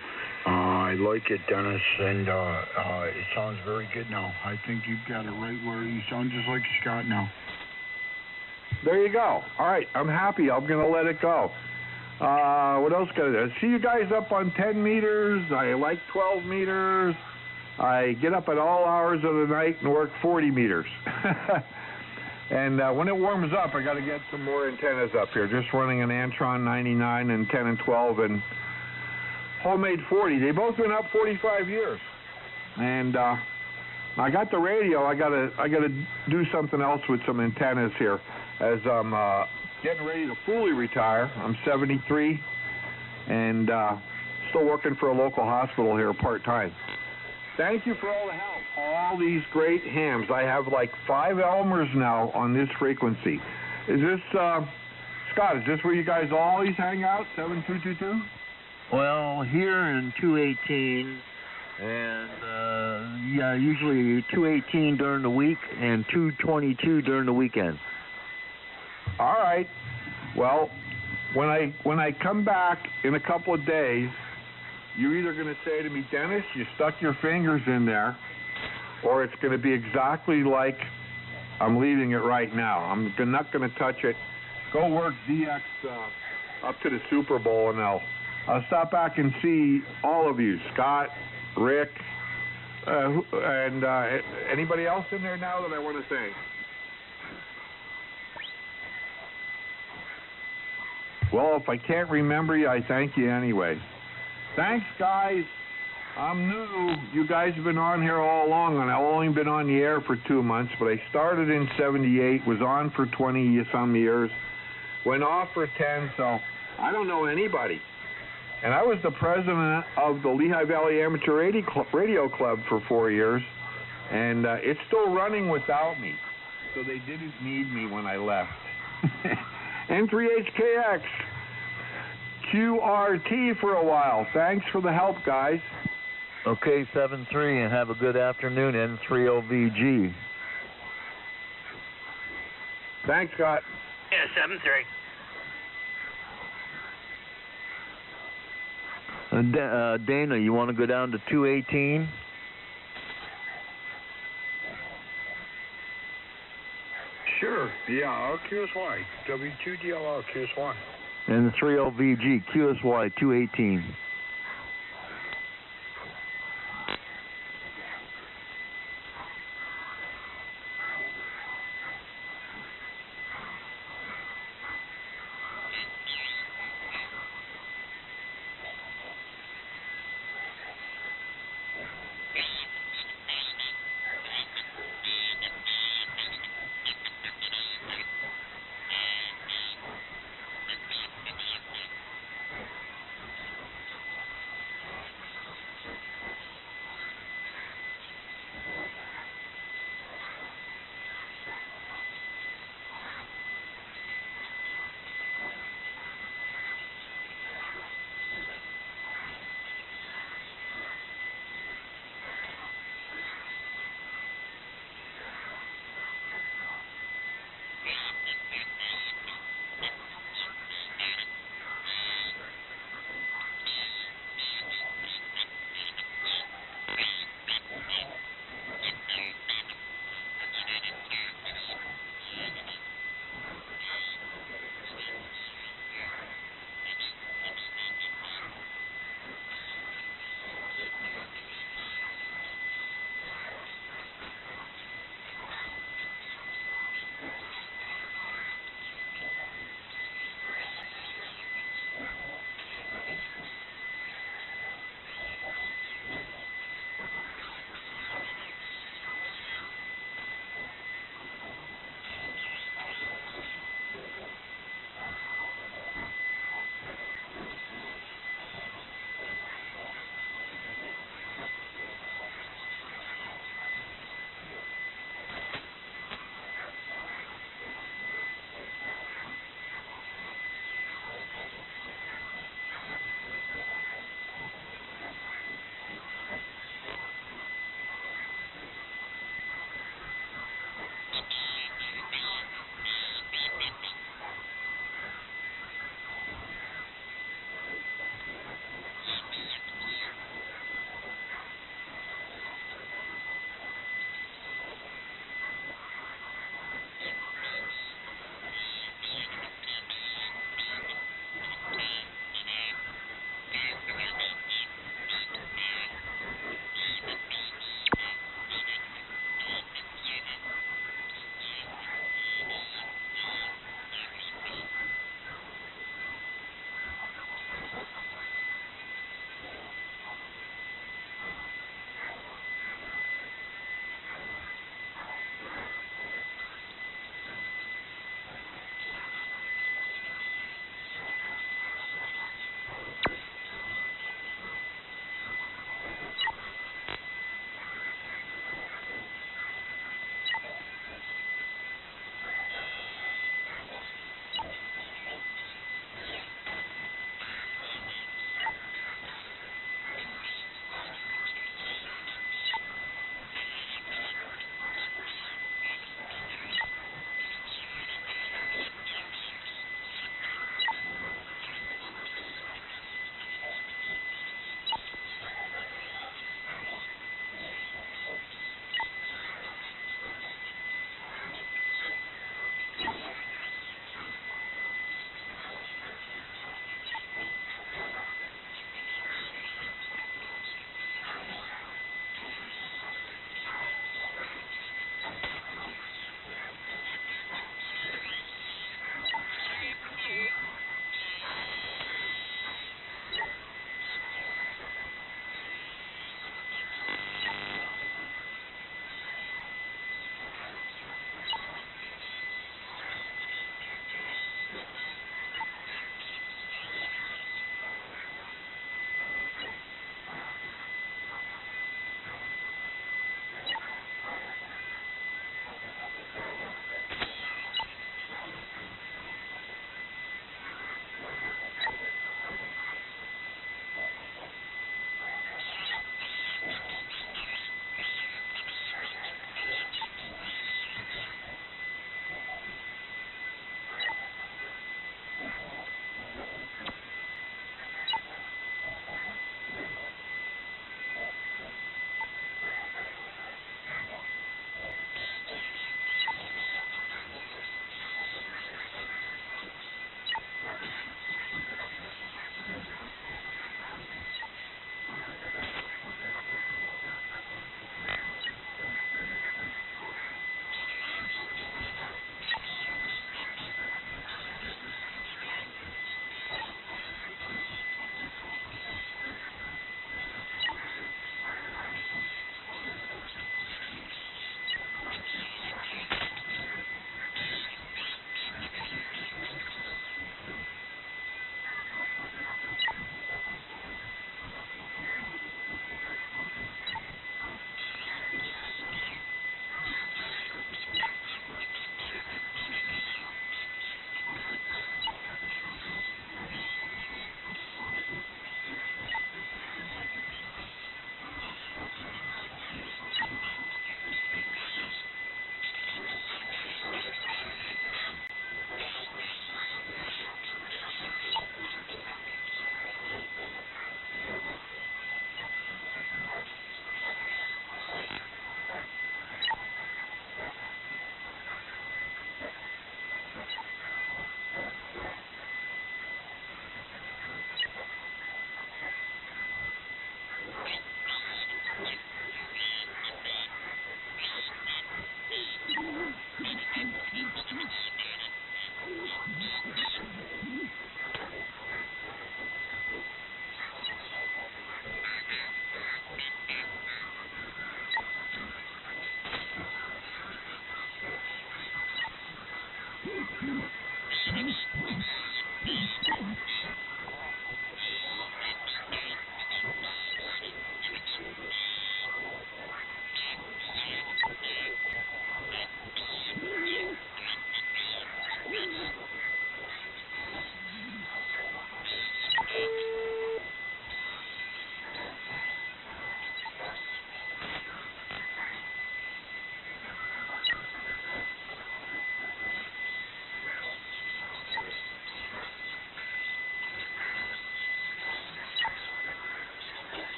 I like it, Dennis, and it sounds very good now. I think you've got it right where you sound just like Scott now. There you go. All right, I'm happy. I'm going to let it go. What else can I do? See you guys up on 10 meters. I like 12 meters. I get up at all hours of the night and work 40 meters. And when it warms up, I got to get some more antennas up here. Just running an Antron 99 and 10 and 12 and Homemade 40. They both been up 45 years. And I got the radio. I gotta do something else with some antennas here as I'm getting ready to fully retire. I'm 73 and still working for a local hospital here part-time. Thank you for all the help. All these great hams. I have like 5 Elmers now on this frequency. Is this, Scott, is this where you guys always hang out, 7222? Well, here in 218, and yeah, usually 218 during the week and 222 during the weekend. All right. Well, when I come back in a couple of days, you're either going to say to me, Dennis, you stuck your fingers in there, or it's going to be exactly like I'm leaving it right now. I'm not going to touch it. Go work DX up to the Super Bowl, and I'll stop back and see all of you, Scott, Rick, and anybody else in there now that I want to thank? Well, if I can't remember you, I thank you anyway. Thanks, guys. I'm new. You guys have been on here all along, and I've only been on the air for 2 months, but I started in 78, was on for 20-some years, went off for 10, so I don't know anybody. And I was the president of the Lehigh Valley Amateur Radio Club for 4 years, and it's still running without me, so they didn't need me when I left. N3HKX, QRT for a while. Thanks for the help, guys. Okay, 7-3, and have a good afternoon, N3OVG. Thanks, Scott. Yeah, 7-3. Dana, you want to go down to 218? Sure. Yeah, RQSY. W2DLR QSY. And the 30VG QSY 218.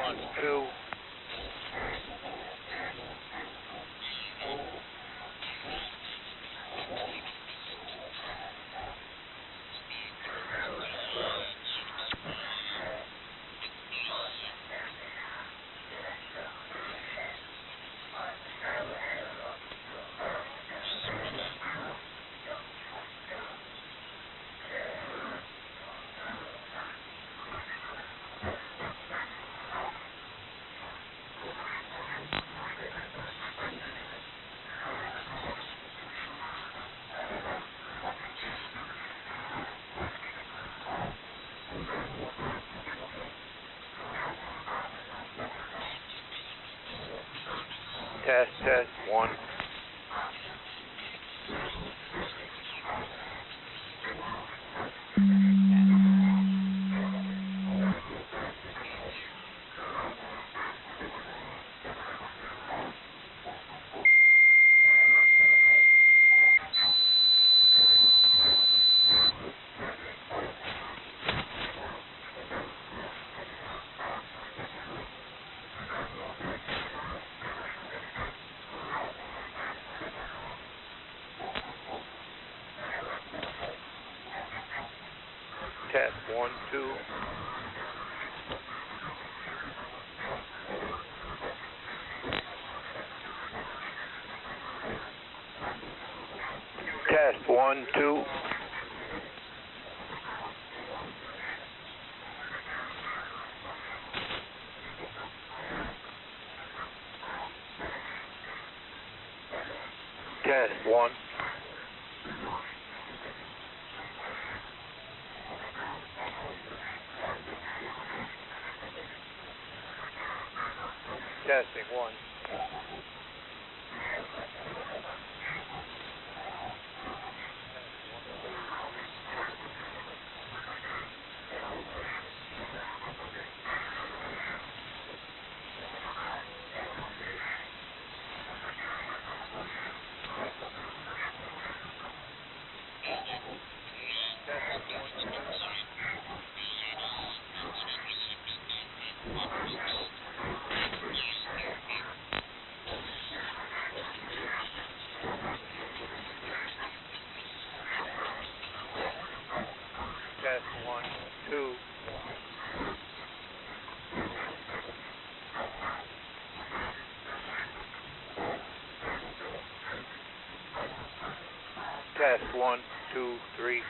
1, 2. Test 1. Test 1, 2. Test 1, 2. Test 1. Testing 1. Test 1, 2. Test 1, 2, 3.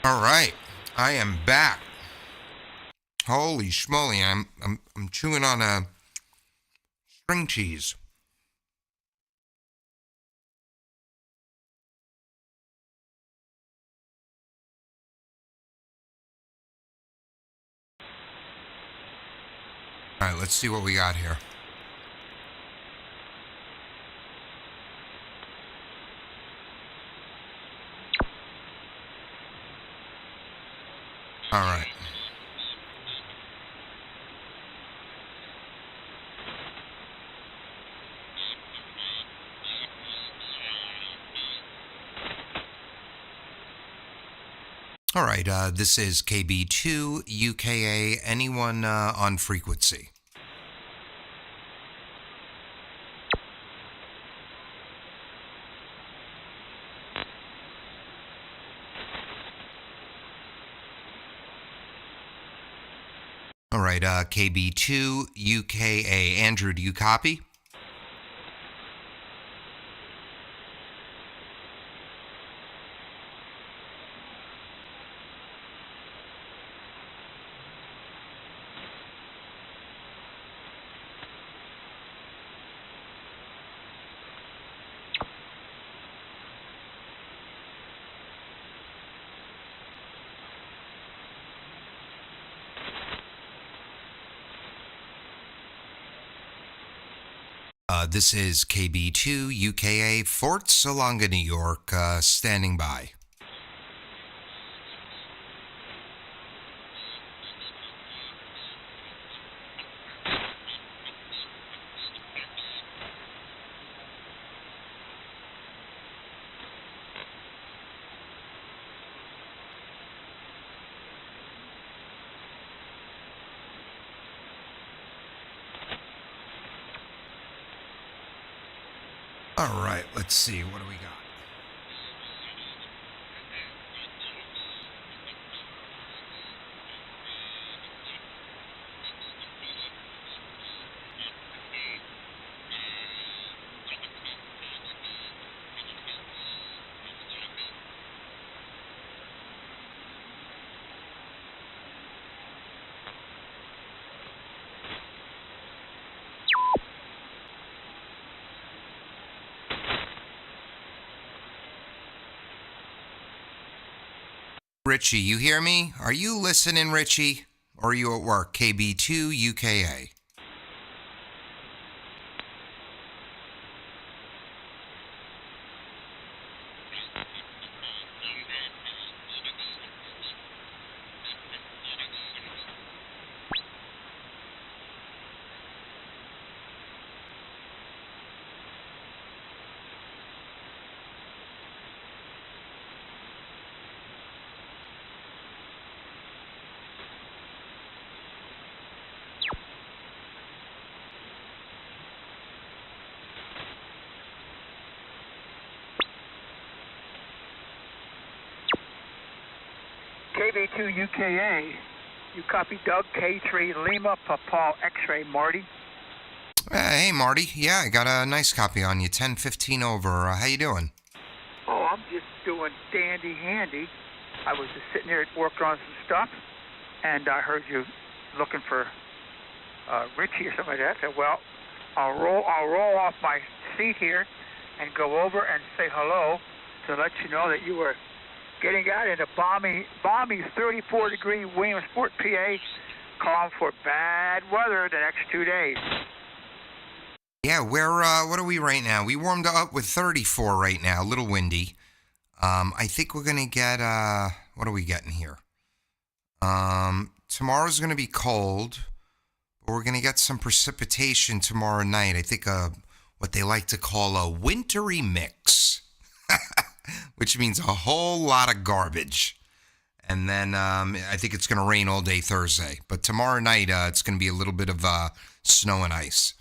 All right, I am back. Holy schmoly, I'm chewing on a string cheese. All right, let's see what we got here. All right. All right, this is KB2 UKA. Anyone on frequency? All right, KB2 UKA. Andrew, do you copy? This is KB2 UKA, Fort Salonga, New York, standing by. All right, let's see. What do we got? Richie, you hear me? Are you listening, Richie? Or are you at work? KB2 UKA. KB2 UKA, you copy Doug K3 Lima Paul X-ray Marty. Hey Marty, yeah, I got a nice copy on you. 10:15 over. How you doing? Oh, I'm just doing dandy handy. I was just sitting there working on some stuff, and I heard you looking for Richie or something like that. I said, well, I'll roll off my seat here and go over and say hello to let you know that you were getting out in a balmy 34-degree Williamsport, PA, calling for bad weather the next 2 days. Yeah, what are we right now? We warmed up with 34 right now, a little windy. I think we're going to get, what are we getting here? Tomorrow's going to be cold, but we're going to get some precipitation tomorrow night. I think what they like to call a wintry mix, which means a whole lot of garbage. And then I think it's going to rain all day Thursday. But tomorrow night, it's going to be a little bit of snow and ice.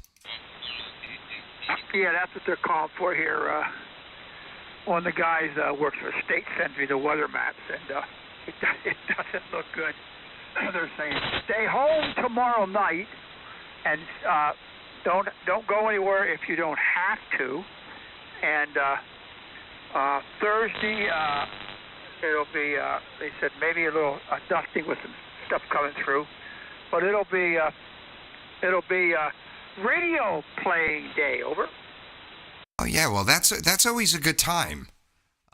Yeah, that's what they're calling for here. One of the guys works for State sends me the weather maps, and it doesn't look good. They're saying stay home tomorrow night, and don't go anywhere if you don't have to. And Thursday, It'll be, they said maybe a little dusting with some stuff coming through, but it'll be radio playing day. Over. Oh yeah, well that's always a good time.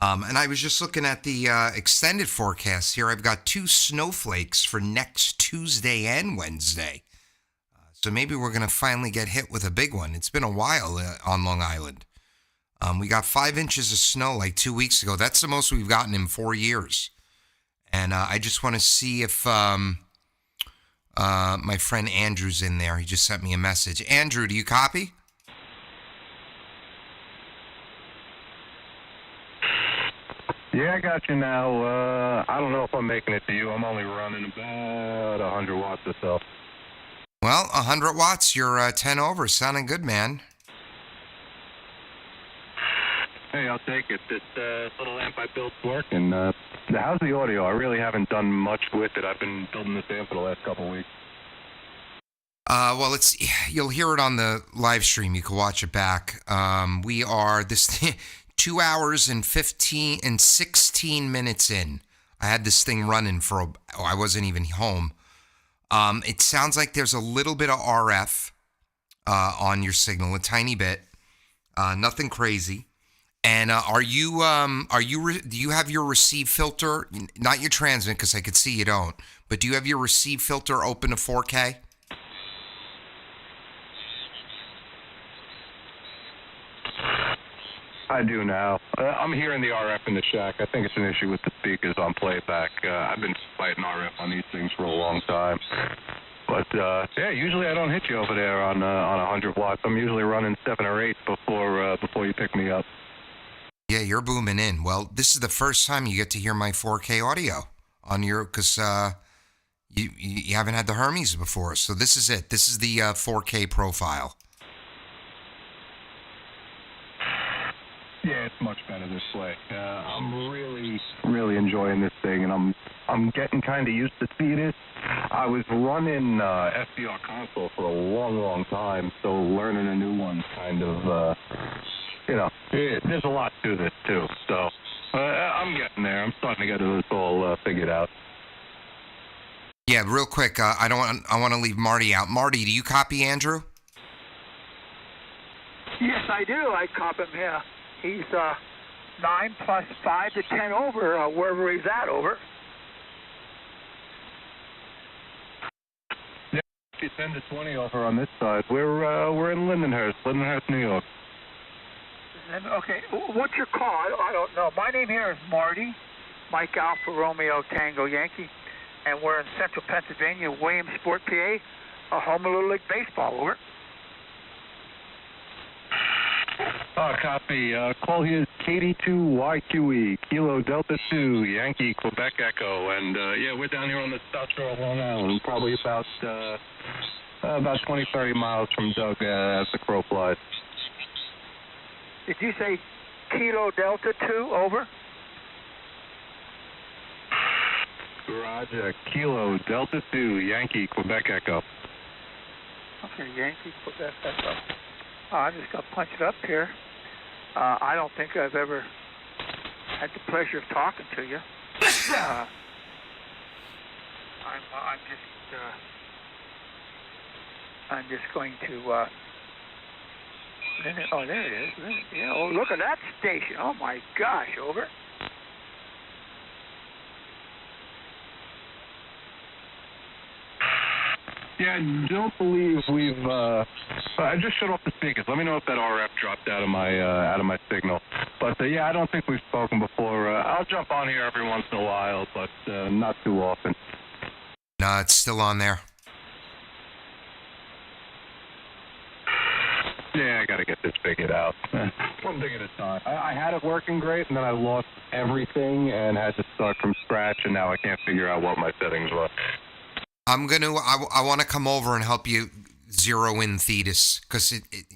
And I was just looking at the extended forecast here. I've got 2 snowflakes for next Tuesday and Wednesday. So maybe we're going to finally get hit with a big one. It's been a while on Long Island. We got 5 inches of snow like 2 weeks ago. That's the most we've gotten in 4 years. And I just want to see if my friend Andrew's in there. He just sent me a message. Andrew, do you copy? Yeah, I got you now. I don't know if I'm making it to you. I'm only running about 100 watts or so. Well, 100 watts, you're 10 over. Sounding good, man. Hey, I'll take it. This little amp I built's working. How's the audio? I really haven't done much with it. I've been building this amp for the last couple of weeks. Well, you'll hear it on the live stream. You can watch it back. We are 2 hours and 16 minutes in. I had this thing running I wasn't even home. It sounds like there's a little bit of RF on your signal, a tiny bit. Nothing crazy. And do you have your receive filter, not your transmit, because I could see you don't, but do you have your receive filter open to 4K? I do now. I'm hearing the RF in the shack. I think it's an issue with the speakers on playback. I've been fighting RF on these things for a long time. But, yeah, usually I don't hit you over there on 100 watts. I'm usually running 7 or 8 before you pick me up. Yeah, you're booming in. Well, this is the first time you get to hear my 4K audio on your, because you haven't had the Hermes before. So this is it. This is the 4K profile. Yeah, it's much better this way. I'm really enjoying this thing, and I'm getting kind of used to seeing it. I was running SDR console for a long time, so learning a new one kind of, there's a lot to this too. So I'm getting there. I'm starting to get this all figured out. Yeah, real quick. I want to leave Marty out. Marty, do you copy Andrew? Yes, I do. I copy him here. He's 9 plus 5 to 10 over, wherever he's at, over. Yeah, 10 to 20 over on this side. We're in Lindenhurst, New York. Okay, what's your call? I don't know. My name here is Marty, Mike Alpha Romeo Tango Yankee, and we're in central Pennsylvania, Williamsport, PA, home of Little League Baseball, over. Copy. Call here is KD2YQE, Kilo Delta 2, Yankee, Quebec Echo, and yeah, we're down here on the South Shore of Long Island, probably about 20-30 miles from Doug as the crow flies. Did you say Kilo Delta 2, over? Roger. Kilo Delta 2, Yankee, Quebec Echo. Okay, Yankee, Quebec Echo. I just got punched up here. I don't think I've ever had the pleasure of talking to you. I'm just going to. Oh, there it is. Yeah. Oh, look at that station. Oh my gosh, over. Yeah, I don't believe we've. I just shut off the speakers. Let me know if that RF dropped out of my signal. But yeah, I don't think we've spoken before. I'll jump on here every once in a while, but not too often. No, it's still on there. Yeah, I got to get this figured out. One thing at a time. I had it working great, and then I lost everything and had to start from scratch, and now I can't figure out what my settings were. I want to come over and help you zero in Thetis, because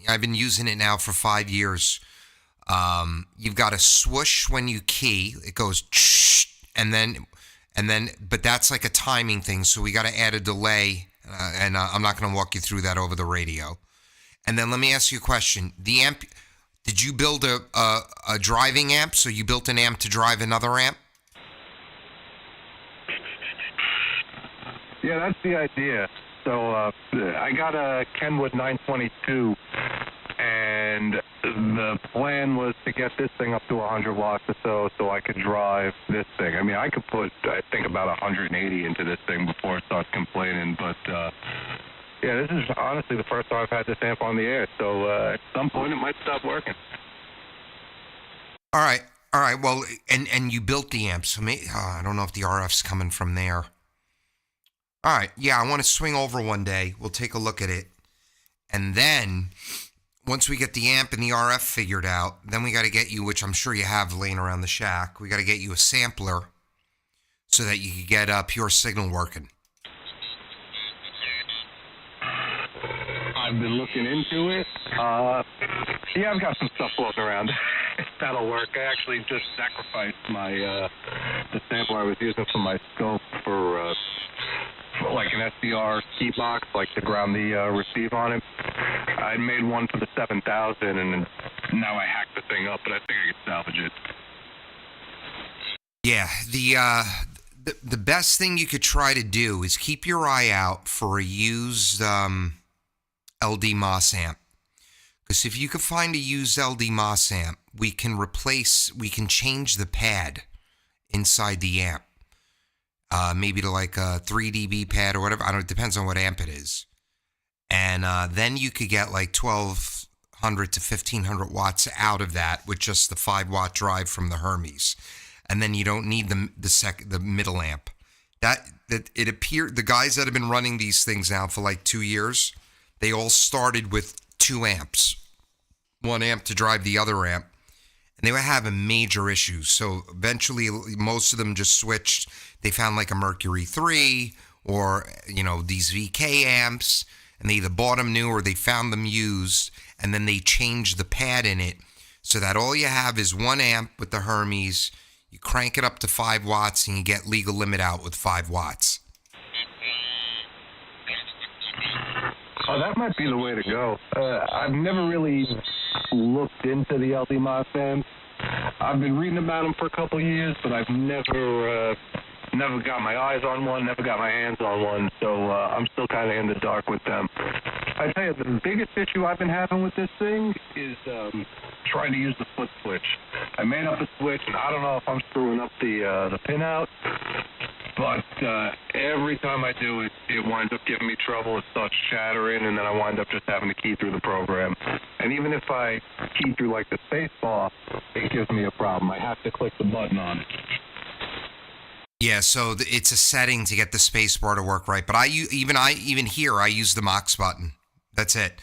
I've been using it now for 5 years. You've got a swoosh when you key. It goes and then, but that's like a timing thing. So we got to add a delay, and I'm not going to walk you through that over the radio. And then let me ask you a question. The amp, did you build a driving amp? So you built an amp to drive another amp? Yeah, that's the idea. So I got a Kenwood 922, and the plan was to get this thing up to 100 watts or so I could drive this thing. I mean, I could put, I think, about 180 into this thing before it starts complaining, but yeah, this is honestly the first time I've had this amp on the air, so at some point it might stop working. All right. Well, and you built the amp, so I don't know if the RF's coming from there. All right. Yeah, I want to swing over one day. We'll take a look at it. And then, once we get the amp and the RF figured out, then we got to get you, which I'm sure you have laying around the shack, we got to get you a sampler so that you can get pure signal working. I've been looking into it. Yeah, I've got some stuff floating around. That'll work. I actually just sacrificed my the sampler I was using for my scope for like an SDR key box, like to ground the receive on it. I made one for the 7000, and now I hacked the thing up, but I think I could salvage it. Yeah, the best thing you could try to do is keep your eye out for a used LD Moss amp. Because if you could find a used LD Moss amp, we can change the pad inside the amp. Maybe to like a 3 dB pad or whatever. I don't know, it depends on what amp it is. And then you could get like 1200 to 1500 watts out of that with just the 5-watt drive from the Hermes. And then you don't need the middle amp. That it appeared, the guys that have been running these things now for like 2 years, they all started with 2 amps. 1 amp to drive the other amp. And they were having major issues. So eventually, most of them just switched. They found like a Mercury 3 or, these VK amps. And they either bought them new or they found them used. And then they changed the pad in it so that all you have is 1 amp with the Hermes. You crank it up to 5 watts and you get legal limit out with 5 watts. Oh, that might be the way to go. I've never really looked into the LD Moss amps. I've been reading about them for a couple of years, but I've never got my eyes on one, never got my hands on one, so I'm still kind of in the dark with them. I tell you, the biggest issue I've been having with this thing is trying to use the foot switch. I made up a switch, and I don't know if I'm screwing up the pinout, but every time I do it, it winds up giving me trouble. It starts chattering, and then I wind up just having to key through the program. And even if I key through like the space bar, it gives me a problem. I have to click the button on it. Yeah, so it's a setting to get the space bar to work right. But even here, I use the Mox button. That's it.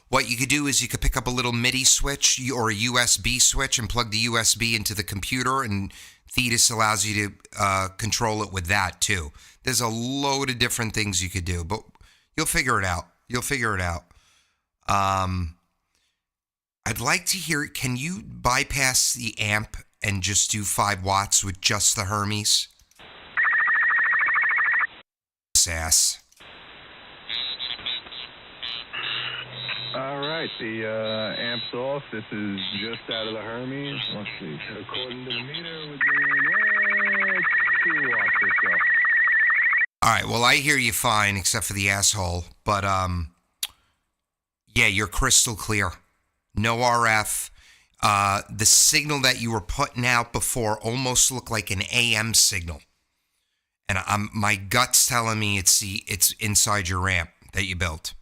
What you could do is you could pick up a little MIDI switch or a USB switch and plug the USB into the computer, and Thetis allows you to control it with that too. There's a load of different things you could do, but you'll figure it out. I'd like to hear, can you bypass the amp and just do 5 watts with just the Hermes? Sass. All right, the amp's off. This is just out of the Hermes. Let's see. According to the meter, we're doing 2 watts or so. All right, well, I hear you fine, except for the asshole. But, yeah, you're crystal clear. No RF. The signal that you were putting out before almost looked like an AM signal. And my gut's telling me it's inside your amp that you built.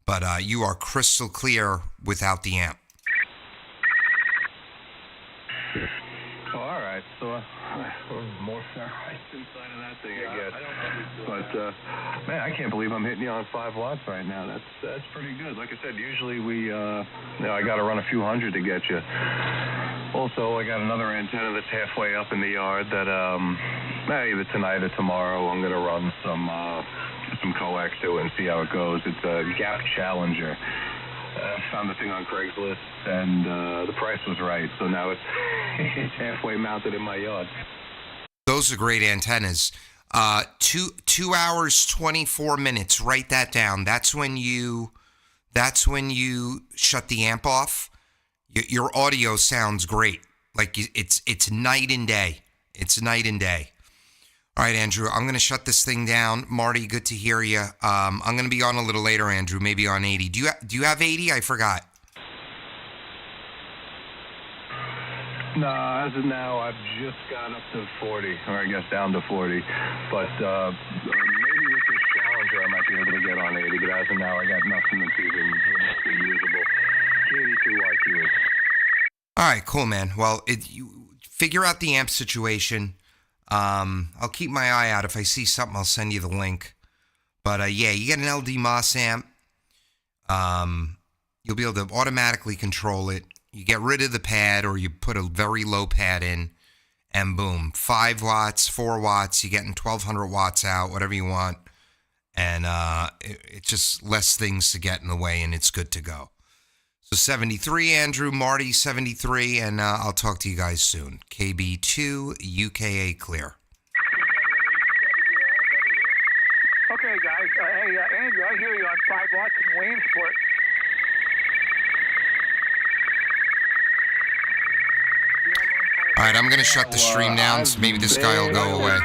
But you are crystal clear without the amp. All right, so more Fahrenheit inside of that thing, I guess. But man, I can't believe I'm hitting you on 5 watts right now. That's pretty good. Like I said, usually I got to run a few hundred to get you. Also, I got another antenna that's halfway up in the yard that either tonight or tomorrow I'm gonna run some coax to it and see how it goes. It's a Gap Challenger. Found the thing on Craigslist, and the price was right, so now it's halfway mounted in my yard. Those are great antennas. 2 hours, 24 minutes. Write that down. That's when you shut the amp off. Your audio sounds great. Like it's night and day. It's night and day. All right, Andrew, I'm going to shut this thing down. Marty, good to hear you. I'm going to be on a little later, Andrew, maybe on 80. Do you have 80? I forgot. No, as of now, I've just got up to 40, or I guess down to 40. But maybe with this Challenger, I might be able to get on 80. But as of now, I got nothing that's even usable. 82 IQ. All right, cool, man. Well, you figure out the amp situation. I'll keep my eye out. If I see something, I'll send you the link. But yeah, you get an LD Moss amp. You'll be able to automatically control it. You get rid of the pad, or you put a very low pad in, and boom, 5 watts, 4 watts. You're getting 1,200 watts out, whatever you want, and it's just less things to get in the way, and it's good to go. So 73, Andrew, Marty, 73, and I'll talk to you guys soon. KB2 UKA clear. Okay, guys. Hey, Andrew, I hear you on 5 watts in Williamsport. All right, I'm going to shut the stream down, so maybe this guy will go away.